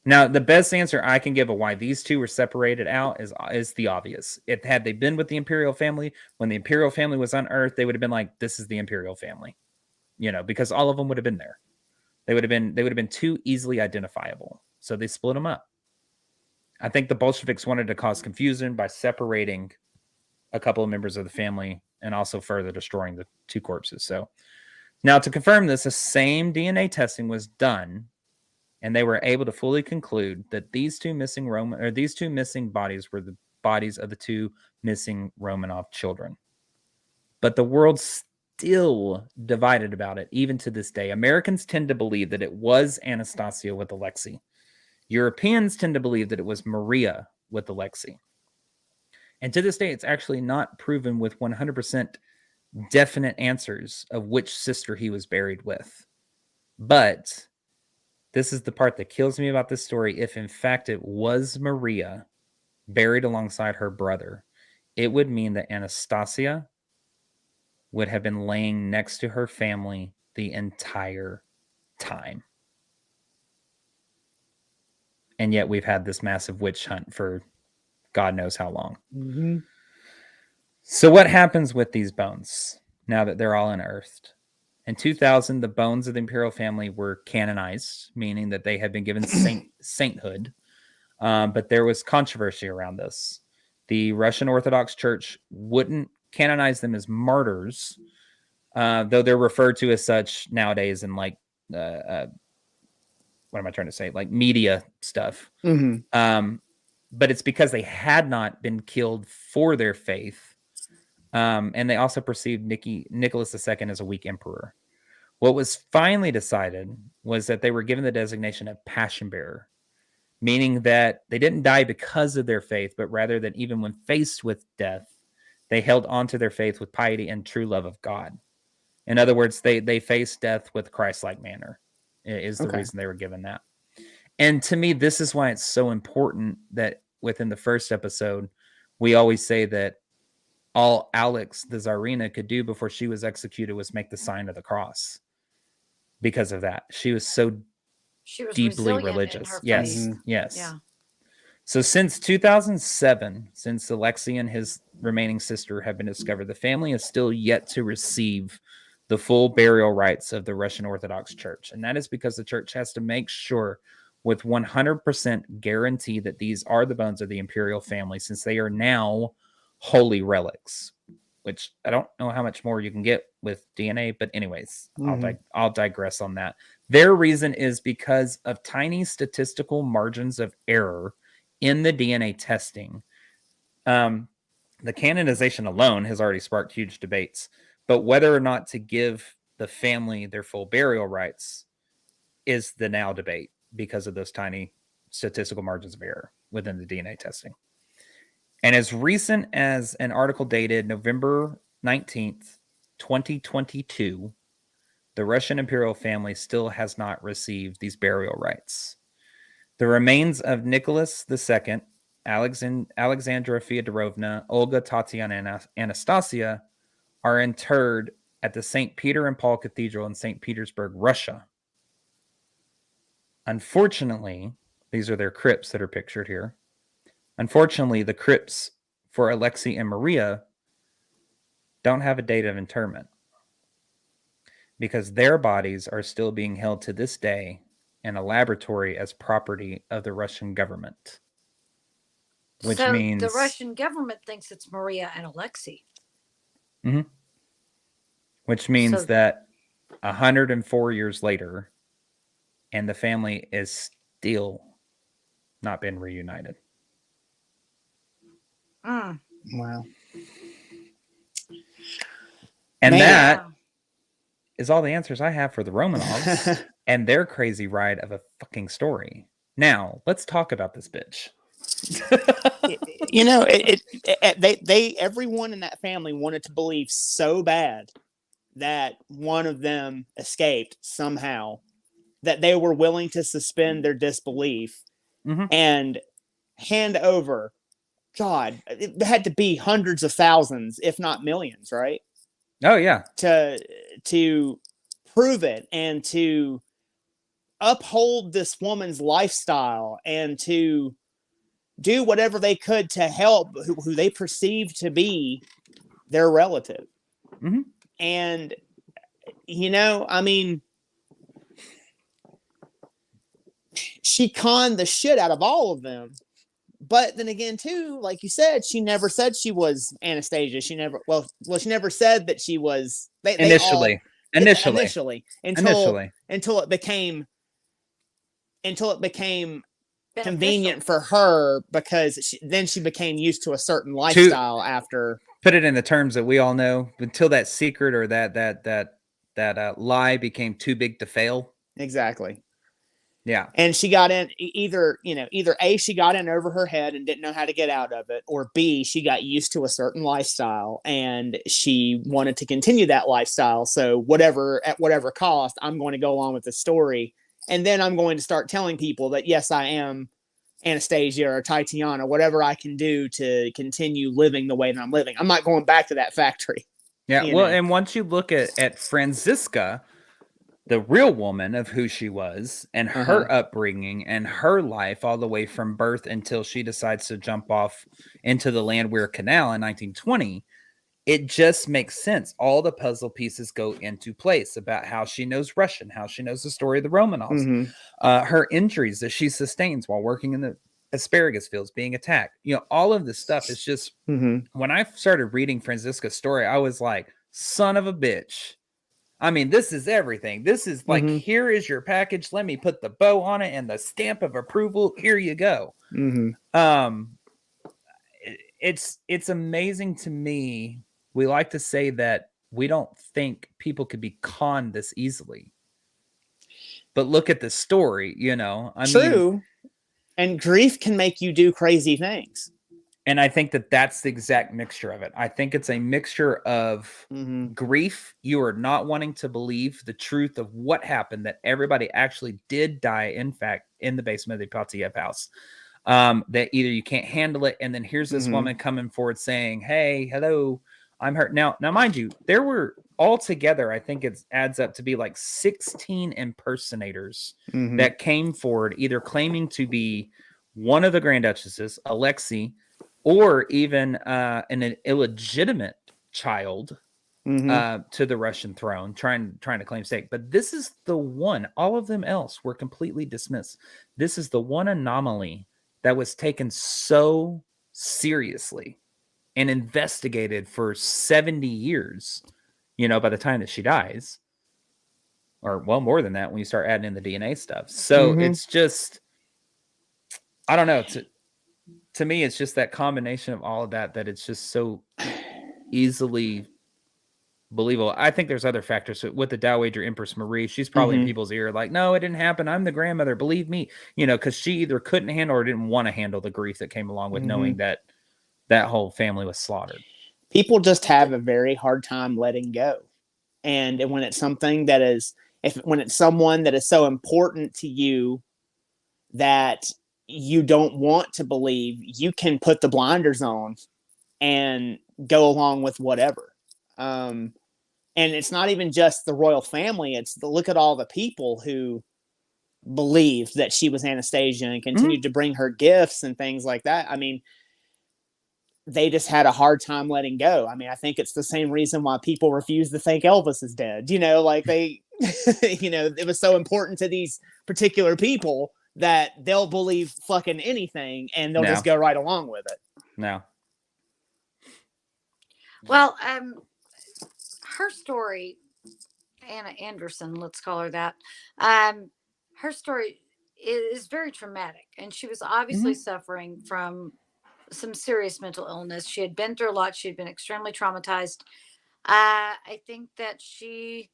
Now, the best answer I can give of why these two were separated out is the obvious. If had they been with the imperial family, when the imperial family was on Earth, they would have been like, "This is the imperial family," because all of them would have been there. They would have been too easily identifiable. So they split them up. I think the Bolsheviks wanted to cause confusion by separating a couple of members of the family and also further destroying the two corpses. So now, to confirm this, the same DNA testing was done, and they were able to fully conclude that these two missing bodies were the bodies of the two missing Romanov children. But the world still divided about it, even to this day. Americans tend to believe that it was Anastasia with Alexei. Europeans tend to believe that it was Maria with Alexei. And to this day, it's actually not proven with 100% definite answers of which sister he was buried with. But this is the part that kills me about this story. If in fact it was Maria buried alongside her brother, it would mean that Anastasia would have been laying next to her family the entire time. And yet we've had this massive witch hunt for God knows how long. Mm-hmm. So what happens with these bones now that they're all unearthed? In 2000, the bones of the imperial family were canonized, meaning that they had been given sainthood. But there was controversy around this. The Russian Orthodox Church wouldn't canonize them as martyrs, though they're referred to as such nowadays in what am I trying to say? Like media stuff. Mm-hmm. But it's because they had not been killed for their faith. And they also perceived Nicholas II as a weak emperor. What was finally decided was that they were given the designation of passion bearer, meaning that they didn't die because of their faith, but rather that even when faced with death, they held on to their faith with piety and true love of God. In other words, they faced death with Christ-like manner, is the reason they were given that. And to me, this is why it's so important that within the first episode, we always say that all Alex, the Tsarina, could do before she was executed was make the sign of the cross. Because of that, she was deeply religious. Yes. Yeah. So since 2007, since Alexei and his remaining sister have been discovered, the family is still yet to receive the full burial rites of the Russian Orthodox Church. And that is because the church has to make sure with 100% guarantee that these are the bones of the imperial family, since they are now holy relics, which I don't know how much more you can get with DNA. But anyways, I'll digress on that. Their reason is because of tiny statistical margins of error in the DNA testing. The canonization alone has already sparked huge debates, but whether or not to give the family their full burial rights is the now debate because of those tiny statistical margins of error within the DNA testing. And as recent as an article dated November 19th, 2022, the Russian imperial family still has not received these burial rites. The remains of Nicholas II, Alexandra Fyodorovna, Olga Tatiana Anastasia are interred at the St. Peter and Paul Cathedral in St. Petersburg, Russia. Unfortunately, these are their crypts that are pictured here. Unfortunately, the crypts for Alexei and Maria don't have a date of interment because their bodies are still being held to this day in a laboratory as property of the Russian government. Which means the Russian government thinks it's Maria and Alexei. Mm-hmm. Which means that 104 years later, and the family is still not been reunited. Wow. And that is all the answers I have for the Romanovs and their crazy ride of a fucking story. Now, let's talk about this bitch. You know, they everyone in that family wanted to believe so bad that one of them escaped somehow that they were willing to suspend their disbelief Mhm. and hand over. God, it had to be hundreds of thousands, if not millions, right? Oh yeah. To prove it and to uphold this woman's lifestyle and to do whatever they could to help who they perceive to be their relative. Mhm. And, you know, I mean, she conned the shit out of all of them. But then again, too, like you said, she never said she was Anastasia. She never, she never said that she was. They all, Initially. yeah, Initially. until Initially. until it became Beneficial. convenient for her because then she became used to a certain To lifestyle after. put it in the terms that we all know, until that secret or that lie became too big to fail. Exactly. Yeah. And she got in either A, she got in over her head and didn't know how to get out of it, or B, she got used to a certain lifestyle and she wanted to continue that lifestyle. So at whatever cost, I'm going to go along with the story. And then I'm going to start telling people that yes, I am Anastasia or Tatiana, whatever I can do to continue living the way that I'm living. I'm not going back to that factory. Yeah. You Well, know. and once you look at Franziska, the real woman of who she was and Uh-huh. her upbringing and her life all the way from birth until she decides to jump off into the Landwehr Canal in 1920, it just makes sense. All the puzzle pieces go into place about how she knows Russian, how she knows the story of the Romanovs, Mm-hmm. her injuries that she sustains while working in the asparagus fields, being attacked. All of this stuff is just, Mm-hmm. when I started reading Franziska's story, I was like, son of a bitch. I mean, this is everything. This is like, Mm-hmm. here is your package. Let me put the bow on it and the stamp of approval. Here you go. Mm-hmm. Um, it's amazing to me. We like to say that we don't think people could be conned this easily. But look at the story, I mean, True. And grief can make you do crazy things. and I think that that's the exact mixture of it. I think it's a mixture of Mm-hmm. grief. You are not wanting to believe the truth of what happened, that everybody actually did die, in fact, in the basement of the Patiev house. That either you can't handle it, and then here's this Mm-hmm. woman coming forward saying, "Hey, hello, I'm hurt." Now, mind you, there were altogether, I think it adds up to be like 16 impersonators Mm-hmm. that came forward, either claiming to be one of the Grand Duchesses, Alexei, or even an illegitimate child Mm-hmm. to the Russian throne, trying to claim stake. But this is the one. All of them else were completely dismissed. This is the one anomaly that was taken so seriously and investigated for 70 years. By the time that she dies, or well, more than that when you start adding in the DNA stuff. So Mm-hmm. it's just, I don't know. To me, it's just that combination of all of that it's just so easily believable. I think there's other factors with the Dowager Empress Marie. She's probably in Mm-hmm. people's ear, like, no, it didn't happen. I'm the grandmother. Believe me, because she either couldn't handle or didn't want to handle the grief that came along with Mm-hmm. knowing that whole family was slaughtered. People just have a very hard time letting go. And when it's something that is, when it's someone that is so important to you that you don't want to believe, you can put the blinders on and go along with whatever. Um, and it's not even just the royal family. It's look at all the people who believed that she was Anastasia and continued to bring her gifts and things like that. I mean, they just had a hard time letting go. I mean, I think it's the same reason why people refuse to think Elvis is dead. Like they, it was so important to these particular people that they'll believe fucking anything and they'll just go right along with it. No. Well, her story, Anna Anderson, let's call her that. Her story is very traumatic, and she was obviously suffering from some serious mental illness. She had been through a lot. She had been extremely traumatized. I think that she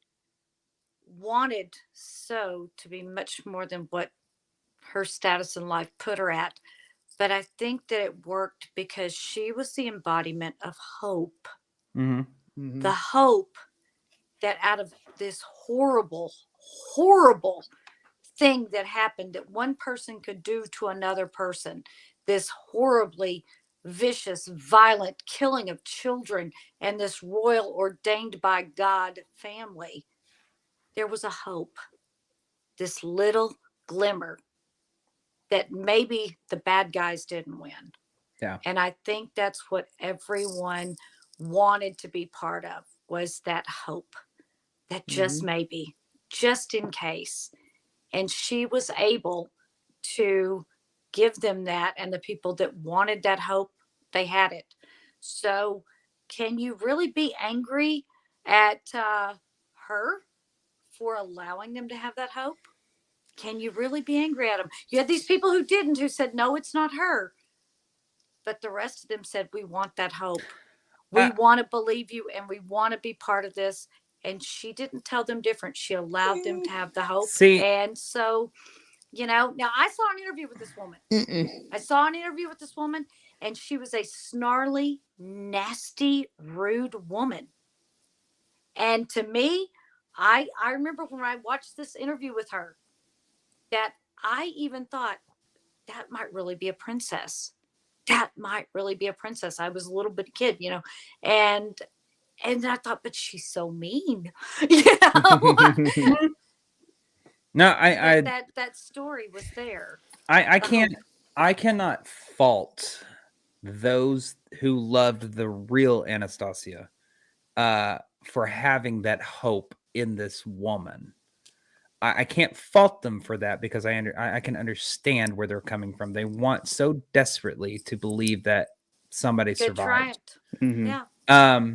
wanted so to be much more than what her status in life put her at. But I think that it worked because she was the embodiment of hope. Mm-hmm. Mhm. The hope that out of this horrible, horrible thing that happened that one person could do to another person, this horribly vicious, violent killing of children and this royal ordained by God family, there was a hope, this little glimmer that maybe the bad guys didn't win. Yeah. And I think that's what everyone wanted to be part of, was that hope, that just maybe, just in case. And she was able to give them that. And the people that wanted that hope, they had it. So, can you really be angry at her for allowing them to have that hope? Can you really be angry at them? You had these people who didn't, who said, no, it's not her. But the rest of them said, we want that hope. We want to believe you and we want to be part of this. And she didn't tell them different. She allowed them to have the hope. See, And so, now I saw an interview with this woman. I saw an interview with this woman, and she was a snarly, nasty, rude woman. And to me, I remember when I watched this interview with her, that I even thought that might really be a princess. That might really be a princess. I was a little bit kid, and I thought, but she's so mean, no, I that story was there. I cannot fault those who loved the real Anastasia for having that hope in this woman. I can't fault them for that because I can understand where they're coming from. They want so desperately to believe that somebody Good survived. triumph. Mhm. Yeah.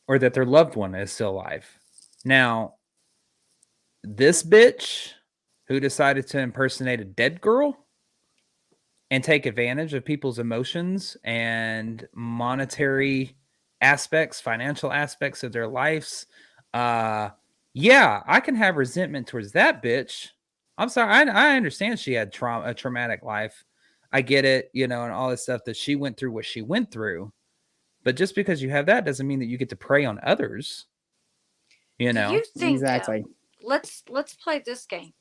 Or that their loved one is still alive. Now, this bitch who decided to impersonate a dead girl and take advantage of people's emotions and monetary aspects, financial aspects of their lives. Yeah, I can have resentment towards that bitch. I'm sorry. I understand she had a traumatic life. I get it, and all this stuff that she went through, what she went through. But just because you have that doesn't mean that you get to prey on others. Do you think Exactly. let's play this game.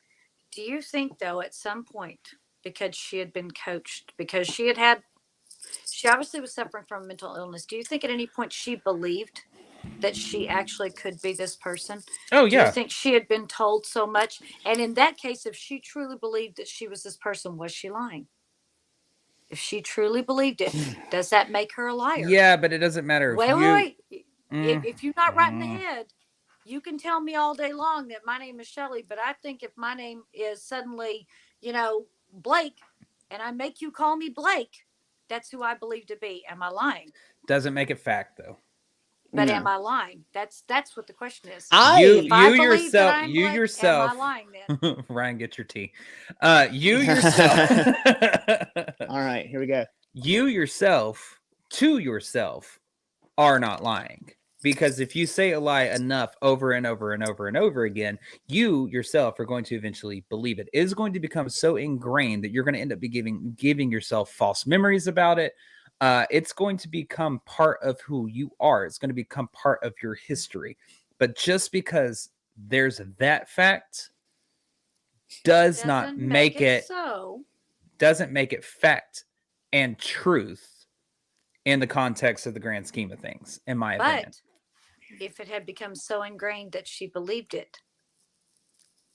Do you think though at some point, because she had been coached, because she obviously was suffering from mental illness, do you think at any point she believed that she actually could be this person? Oh Do you yeah, think she had been told so much? And in that case, if she truly believed that she was this person, was she lying? If she truly believed it, does that make her a liar? yeah, but it doesn't matter if Wait. Mm, If you're not right in the mm. head, you can tell me all day long that my name is Shelley, but I think if my name is suddenly, Blake, and I make you call me Blake, that's who I believe to be. Am I lying? Doesn't make it fact though. But No. am I lying? That's what the question is. You If I believe yourself, that I'm Blake, am I lying then? Ryan, get your tea. You yourself. All right, here we go. You yourself to yourself are not lying. Because if you say a lie enough over and over and over and over again, you yourself are going to eventually believe it. It is going to become so ingrained that you're going to end up giving yourself false memories about it. It's going to become part of who you are. It's going to become part of your history. But just because there's that fact doesn't make it fact and truth in the context of the grand scheme of things, in my opinion. But if it had become so ingrained that she believed it,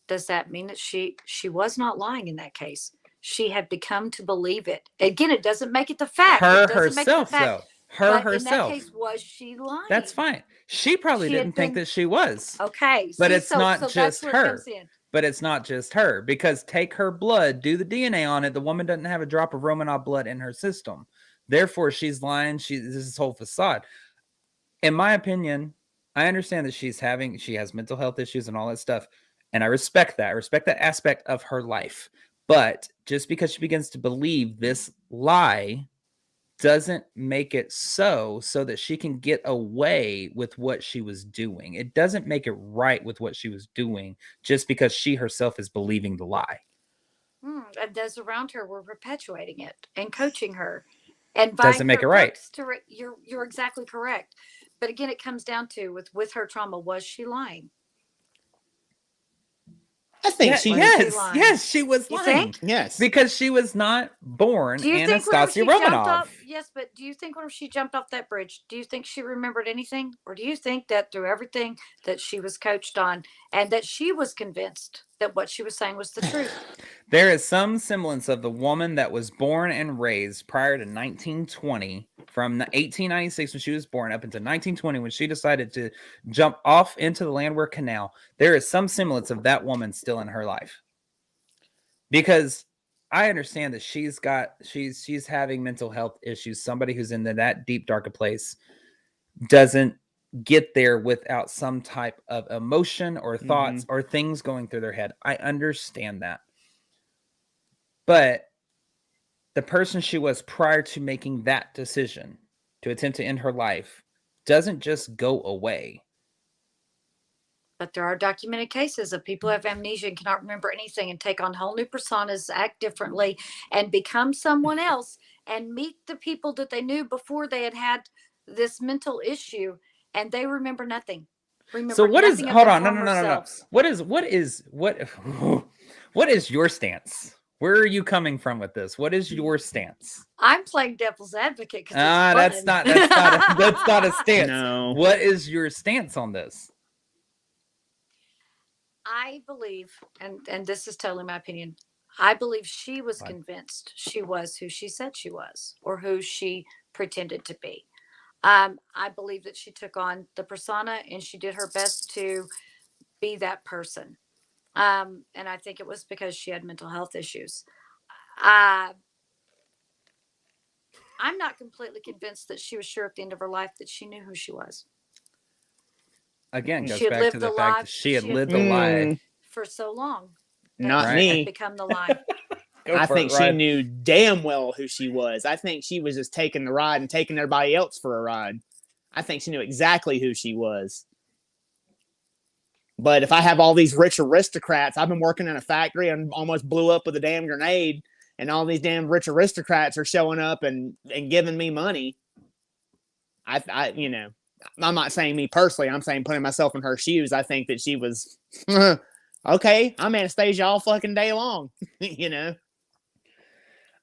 does that mean that she was not lying in that case? She had become to believe it. Again, it doesn't make it the fact. Her It doesn't make it the herself, fact. though. Her But herself. in that case, was she lying? That's fine. She probably She had didn't think been- that she was. Okay. But see, it's not that's just where it her. comes in. But it's not just her, because take her blood, do the DNA on it. The woman doesn't have a drop of Romanov blood in her system. Therefore, she's lying. This is this whole facade. In my opinion, I understand that she has mental health issues and all that stuff. And I respect that. I respect that aspect of her life. But just because she begins to believe this lie doesn't make it so that she can get away with what she was doing. It doesn't make it right with what she was doing just because she herself is believing the lie. And those around her were perpetuating it and coaching her and buying Doesn't make her it right. books to you're exactly correct. But again, it comes down to with her trauma, was she lying? I think Yeah, she. Was she yes, lying? yes, she was You lying think? Yes. because she was not born Do you think whenever Anastasia she jumped Romanov. off, yes, but do you think whenever she jumped off that bridge, do you think she remembered anything? Or do you think that through everything that she was coached on and that she was convinced that what she was saying was the truth? There is some semblance of the woman that was born and raised prior to 1920, from the 1896 when she was born up until 1920 when she decided to jump off into the Landwehr Canal. There is some semblance of that woman still in her life, because I understand that she's having mental health issues. Somebody who's in that deep dark a place doesn't get there without some type of emotion or thoughts or things going through their head. I understand that. But the person she was prior to making that decision to attempt to end her life doesn't just go away. But there are documented cases of people who have amnesia and cannot remember anything and take on whole new personas, act differently, and become someone else and meet the people that they knew before they had had this mental issue, and they remember nothing. Remember So what is? nothing of Hold their on, no, former no. selves. What what is your stance? Where are you coming from with this? What is your stance? I'm playing devil's advocate because it's Ah, fun. that's not a stance. No. What is your stance on this? I believe, and this is totally my opinion, I believe she was Fine. convinced she was who she said she was or who she pretended to be. I believe that she took on the persona and she did her best to be that person. And I think it was because she had mental health issues. Uh, I'm not completely convinced that she was sure at the end of her life that she knew who she was. Again, goes She had back to lived the the fact lie. that she had She had lived the lived lie. for so long that Not Right. it had me. become the lie. Go I for think it, she Ryan. knew damn well who she was. I think she was just taking the ride and taking everybody else for a ride. I think she knew exactly who she was. But if I have all these rich aristocrats, I've been working in a factory and almost blew up with a damn grenade, and all these damn rich aristocrats are showing up and giving me money. I'm not saying me personally. I'm saying putting myself in her shoes. I think that she was okay. I'm Anastasia all fucking day long.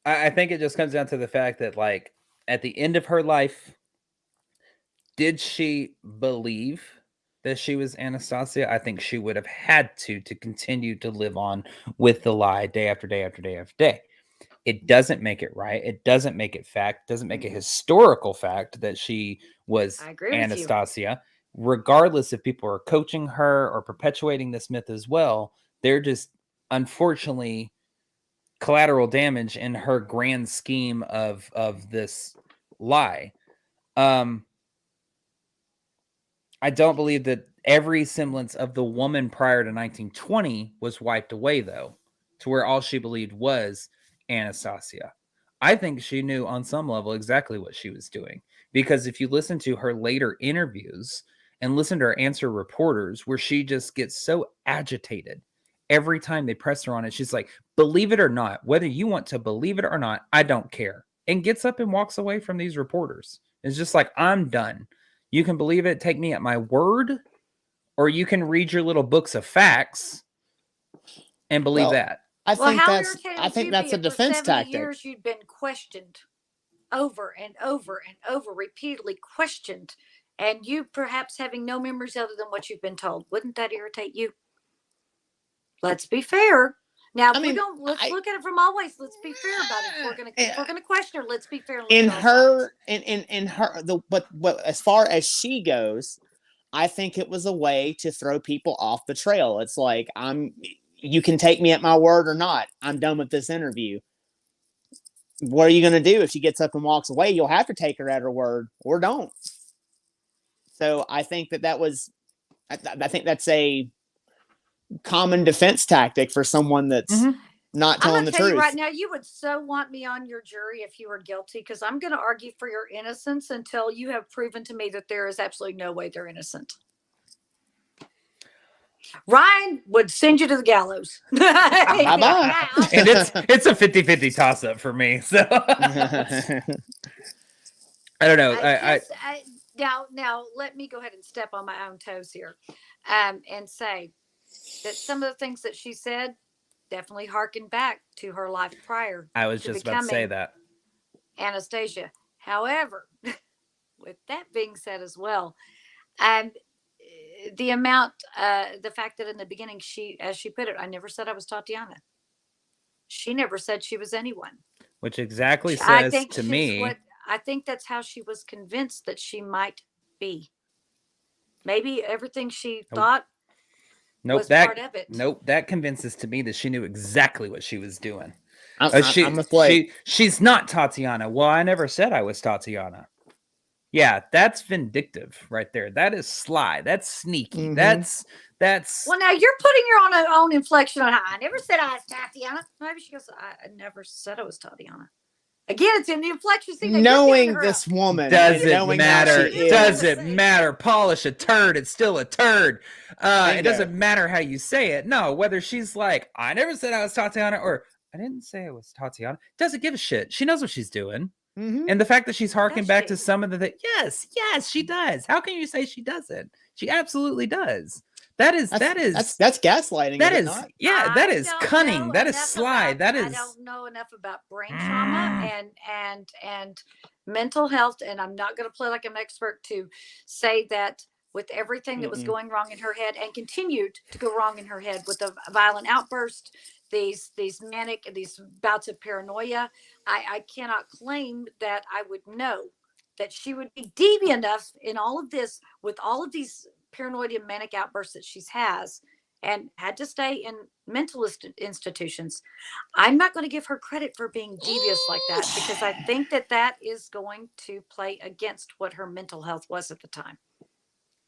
I think it just comes down to the fact that, like, at the end of her life, did she believe that she was Anastasia? I think she would have had to continue to live on with the lie day after day after day after day. It doesn't make it right. It doesn't make it fact. Doesn't make it historical fact that she was I agree with you. Anastasia. Regardless if people are coaching her or perpetuating this myth as well, they're just unfortunately collateral damage in her grand scheme of this lie. I don't believe that every semblance of the woman prior to 1920 was wiped away, though, to where all she believed was Anastasia. I think she knew on some level exactly what she was doing, because if you listen to her later interviews and listen to her answer reporters, where she just gets so agitated every time they press her on it, she's like, believe it or not, whether you want to believe it or not, I don't care. And gets up and walks away from these reporters. It's just like, I'm done. You can believe it, take me at my word, or you can read your little books of facts and believe that. I Well, think how that's irritated I would think you that's be a if for defense 70 tactic. years you'd been questioned over and over and over, repeatedly questioned, and you perhaps having no memories other than what you've been told? Wouldn't that irritate you? Let's be fair. Now, I if we mean, don't, let's I look at it from all ways. Let's be fair about it. If we're gonna question her, let's be fair and look in at all sides. her in her the but as far as she goes, I think it was a way to throw people off the trail. It's like, you can take me at my word or not. I'm done with this interview. What are you going to do if she gets up and walks away? You'll have to take her at her word or don't. So I think that was, I think that's a common defense tactic for someone that's not I'm telling gonna the tell you truth. right now, you would so want me on your jury if you were guilty, because I'm going to argue for your innocence until you have proven to me that there is absolutely no way they're innocent. Ryan would send you to the gallows. Bye-bye. And it's a 50-50 toss up for me. So I don't know. Now let me go ahead and step on my own toes here, and say that some of the things that she said definitely harken back to her life prior. I was just about to say that. Anastasia. However, with that being said as well, the fact that in the beginning as she put it, I never said I was Tatiana. She never said she was anyone. Which exactly says to me. I think that's how she was convinced that she might be. Maybe everything she thought was part of it. Nope, that convinces to me that she knew exactly what she was doing. She's not Tatiana. Well, I never said I was Tatiana. Yeah, that's vindictive right there. That is sly. That's sneaky. That's. Well, now you're putting your own inflection on. I never said I was Tatiana. Maybe she goes, I never said I was Tatiana. Again, it's in the inflection. Knowing this woman, doesn't matter. Doesn't matter. Polish a turd. It's still a turd. It doesn't matter how you say it. No, whether she's like, I never said I was Tatiana, or I didn't say I was Tatiana. Doesn't give a shit. She knows what she's doing. And the fact that she's harking back to some of the yes, she does. How can you say she doesn't? She absolutely does. That's gaslighting. That is not? That is cunning. That is sly. I don't know enough about brain trauma and mental health, and I'm not going to play like I'm an expert to say that with everything that was going wrong in her head and continued to go wrong in her head with the violent outburst, these bouts of paranoia, I cannot claim that I would know that she would be deviant enough in all of this with all of these paranoid and manic outbursts that she has and had to stay in mental institutions. I'm not going to give her credit for being devious like that, because I think that is going to play against what her mental health was at the time.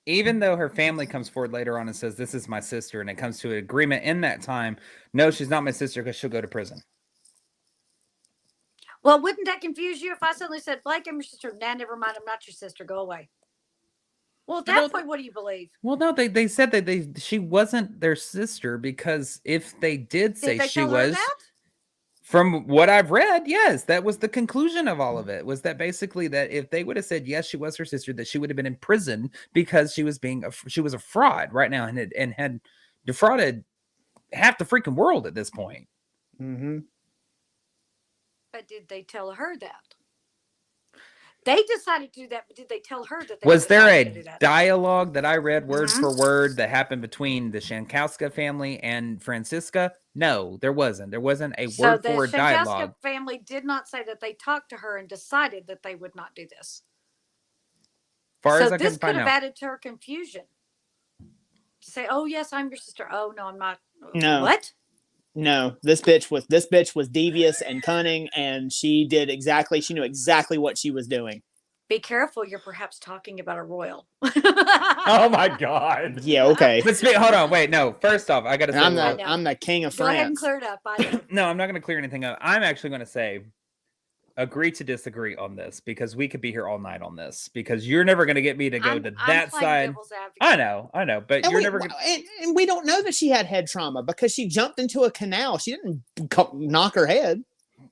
Even though her family comes forward later on and says, this is my sister, and it comes to an agreement in that time, no, she's not my sister because she'll go to prison. Well, wouldn't that confuse you if I suddenly said, Blake, I'm your sister? Nah, never mind, I'm not your sister. Go away. Well, at that point, what do you believe? Well, no, they said that she wasn't their sister, because if they did say she was, from what I've read, yes, that was the conclusion of all of it, was that basically that if they would have said, yes, she was her sister, that she would have been in prison because she was a fraud right now and had defrauded half the freaking world at this point. But did they tell her that? They decided to do that, but did they tell her that? Was there a dialogue that I read word for word that happened between the Shankovska family and Francisca? No, there wasn't. There wasn't a word for word dialogue. The Shankovska family did not say that they talked to her and decided that they would not do this. Far as I this can find could have out. added to her confusion. To say, "Oh yes, I'm your sister." Oh no, I'm not. No. What? No, this bitch was devious and cunning, and she knew exactly what she was doing. Be careful, you're perhaps talking about a royal. Oh my God. Yeah, okay. But hold on, wait, no. First off, I gotta say I'm the king of France. Go ahead and clear it up. No, I'm not gonna clear anything up. I'm actually gonna say agree to disagree on this, because we could be here all night on this, because you're never going to get me to go to that side. I know, but and you're never going to. And we don't know that she had head trauma because she jumped into a canal. She didn't knock her head.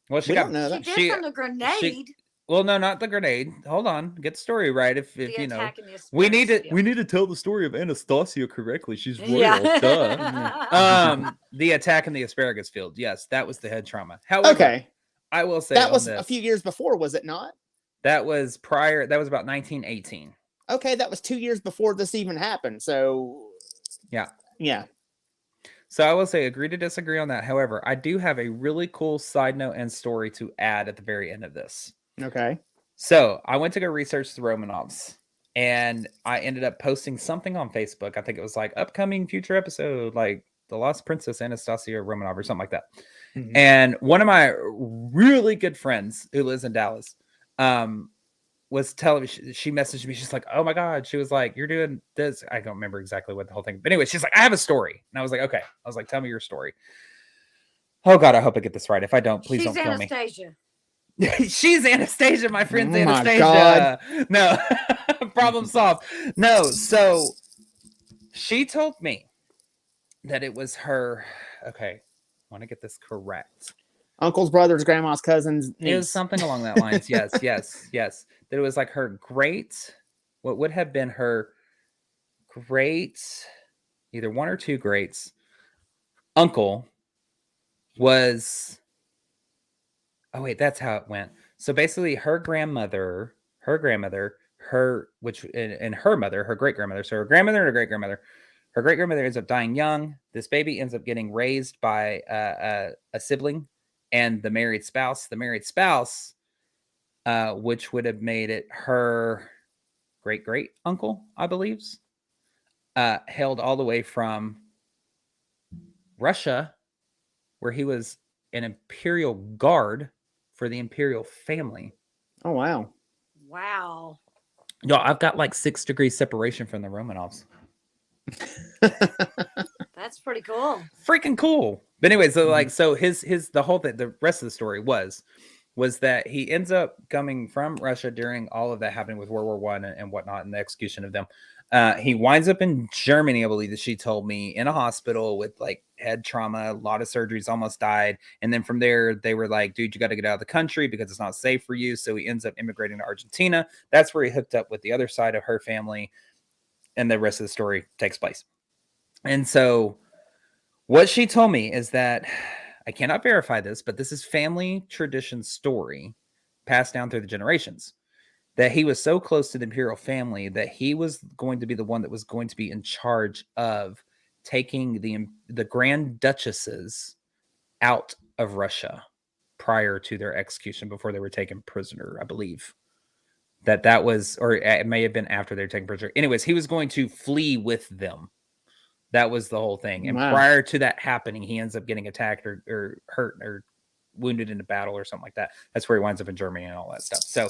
Well, we don't know that. She did from the grenade. Well, no, not the grenade. Hold on, get the story right. If you know, we need to tell the story of Anastasia correctly. She's royal. Yeah. Duh. The attack in the asparagus field. Yes, that was the head trauma. However, okay. I will say that was a few years before, was it not? That was prior. That was about 1918. Okay, that was 2 years before this even happened. So, yeah. So I will say agree to disagree on that. However, I do have a really cool side note and story to add at the very end of this. Okay. So I went to go research the Romanovs, and I ended up posting something on Facebook. I think it was like upcoming future episode, like the Lost Princess Anastasia Romanov or something like that. Mm-hmm. And one of my really good friends who lives in Dallas was telling me, she messaged me. She's like, oh my God. She was like, you're doing this. I don't remember exactly what the whole thing, but anyway, she's like, I have a story. And I was like, okay. I was like, tell me your story. Oh God, I hope I get this right. If I don't, please don't kill Anastasia. Me. She's Anastasia. My friend's Anastasia. God. No, problem solved. No. So she told me that it was her. Okay, I want to get this correct. Uncle's brother's grandma's cousin's niece. It was something along that lines. Yes. That it was like her what would have been her great, either one or two greats uncle was. Oh wait, that's how it went. So basically, her grandmother, her which and her mother, her great grandmother. So her grandmother and her great grandmother. Her great grandmother ends up dying young. This baby ends up getting raised by a sibling and the married spouse. The married spouse, which would have made it her great great uncle, I believe, hailed all the way from Russia, where he was an imperial guard for the imperial family. Oh, wow. Wow. Yo, I've got like 6 degrees separation from the Romanovs. That's pretty cool. Freaking cool. But anyway, so like, so his the whole thing, the rest of the story was that he ends up coming from Russia during all of that happening with World War I and whatnot, and the execution of them. He winds up in Germany, I believe that she told me, in a hospital with like head trauma, a lot of surgeries, almost died. And then from there, they were like, dude, you got to get out of the country because it's not safe for you. So he ends up immigrating to Argentina. That's where he hooked up with the other side of her family. And the rest of the story takes place. And so what she told me is that, I cannot verify this, but this is family tradition story passed down through the generations, that he was so close to the imperial family that he was going to be the one that was going to be in charge of taking the Grand Duchesses out of Russia prior to their execution, before they were taken prisoner, I believe. That was, or it may have been after they were taken prisoner. Anyways, he was going to flee with them. That was the whole thing. And prior to that happening, he ends up getting attacked or hurt or wounded in a battle or something like that. That's where he winds up in Germany and all that stuff. So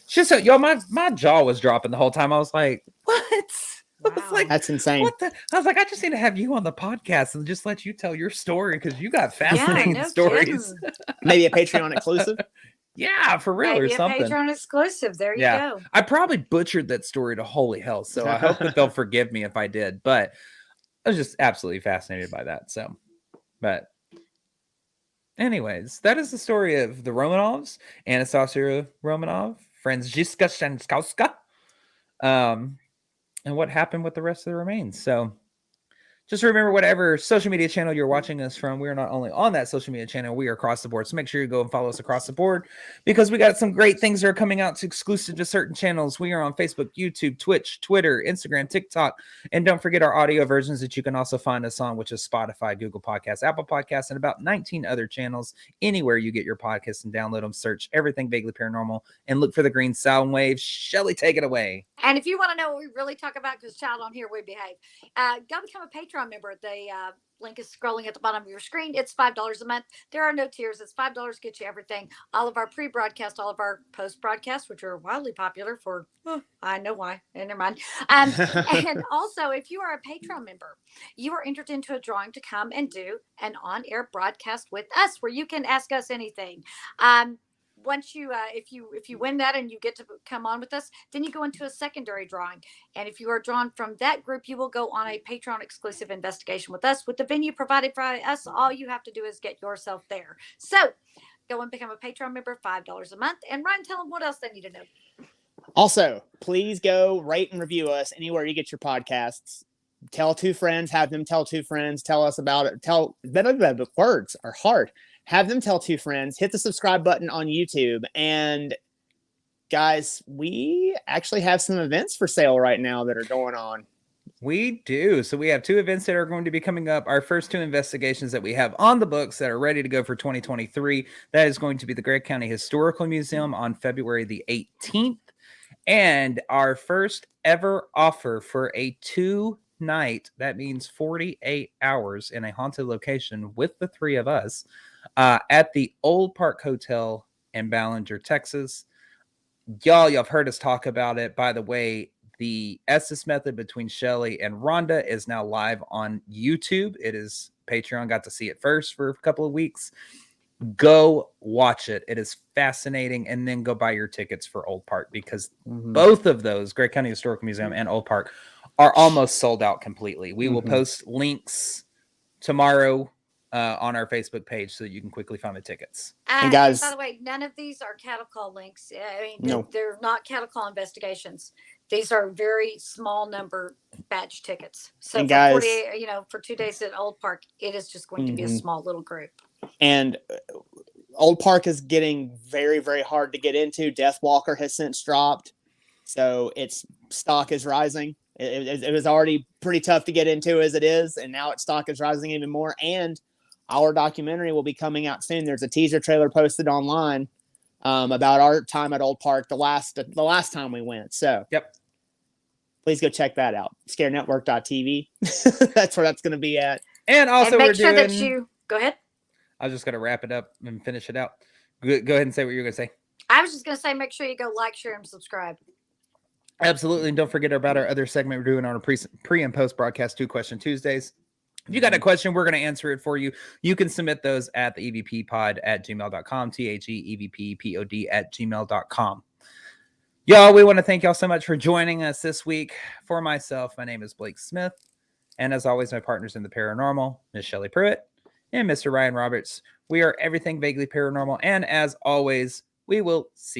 just so yo, my jaw was dropping the whole time. I was like, what? Wow. I was like, that's insane. What the? I was like, I just need to have you on the podcast and just let you tell your story, because you got fascinating stories. Maybe a Patreon exclusive. Yeah, for real. Maybe or something. A Patreon exclusive. There you go. I probably butchered that story to holy hell, so I hope that they'll forgive me if I did. But I was just absolutely fascinated by that. So, but anyways, that is the story of the Romanovs, Anastasia Romanov, Franziska Shanskowska, and what happened with the rest of the remains. So just remember, whatever social media channel you're watching us from, we are not only on that social media channel, we are across the board. So make sure you go and follow us across the board, because we got some great things that are coming out to exclusive to certain channels. We are on Facebook, YouTube, Twitch, Twitter, Instagram, TikTok. And don't forget our audio versions that you can also find us on, which is Spotify, Google Podcasts, Apple Podcasts, and about 19 other channels. Anywhere you get your podcasts and download them, search Everything Vaguely Paranormal and look for the green sound wave. Shelly, take it away. And if you want to know what we really talk about, because child on here, we behave, go become a Patreon member. The link is scrolling at the bottom of your screen. It's $5 a month. There are no tiers. It's $5, get you everything. All of our pre-broadcast, all of our post-broadcasts, which are wildly popular for, I know why, and never mind. And also, if you are a Patreon member, you are entered into a drawing to come and do an on-air broadcast with us, where you can ask us anything. Once you if you win that and you get to come on with us, then you go into a secondary drawing, and if you are drawn from that group, you will go on a Patreon exclusive investigation with us, with the venue provided by us. All you have to do is get yourself there. So go and become a Patreon member, $5 a month. And Ryan, tell them what else they need to know. Also, please go rate and review us anywhere you get your podcasts. Tell 2 friends, have them tell 2 friends, tell us about it. Words are hard. Have them tell 2 friends, hit the subscribe button on YouTube. And guys, we actually have some events for sale right now that are going on. We do. So we have 2 events that are going to be coming up. Our first 2 investigations that we have on the books that are ready to go for 2023. That is going to be the Gregg County Historical Museum on February the 18th. And our first ever offer for a 2-night, that means 48 hours in a haunted location with the 3 of us, at the Old Park Hotel in Ballinger, Texas. Y'all, you've heard us talk about it. By the way, the Estes Method between Shelly and Rhonda is now live on YouTube. It is Patreon. Got to see it first for a couple of weeks. Go watch it. It is fascinating. And then go buy your tickets for Old Park, because both of those, Gregg County Historical Museum and Old Park, are almost sold out completely. We will post links tomorrow on our Facebook page so that you can quickly find the tickets. And guys- by the way, none of these are cattle call links. I mean, No. they're not cattle call investigations. These are very small number batch tickets. So And for guys- 48, for 2 days at Old Park, it is just going to be a Mhm. small little group. And Old Park is getting very, very hard to get into. Death Walker has since dropped, so its stock is rising. It was already pretty tough to get into as it is, and now its stock is rising even more. And our documentary will be coming out soon. There's a teaser trailer posted online about our time at Old Park the last time we went. So Yep. please go check that out. ScareNetwork.tv. That's where that's going to be at. And also, And make we're sure doing. that you go ahead. I was just going to wrap it up and finish it out. Go ahead and say what you're going to say. I was just going to say, make sure you go like, share, and subscribe. Absolutely. And don't forget about our other segment we're doing on our pre and post broadcast 2 Question Tuesdays. If you got a question, we're going to answer it for you. You can submit those at the evppod@gmail.com, THEEVPPod@gmail.com. Y'all, we want to thank y'all so much for joining us this week. For myself, my name is Blake Smith. And as always, my partners in the paranormal, Miss Shelley Pruitt and Mr. Ryan Roberts. We are everything vaguely paranormal. And as always, we will see you.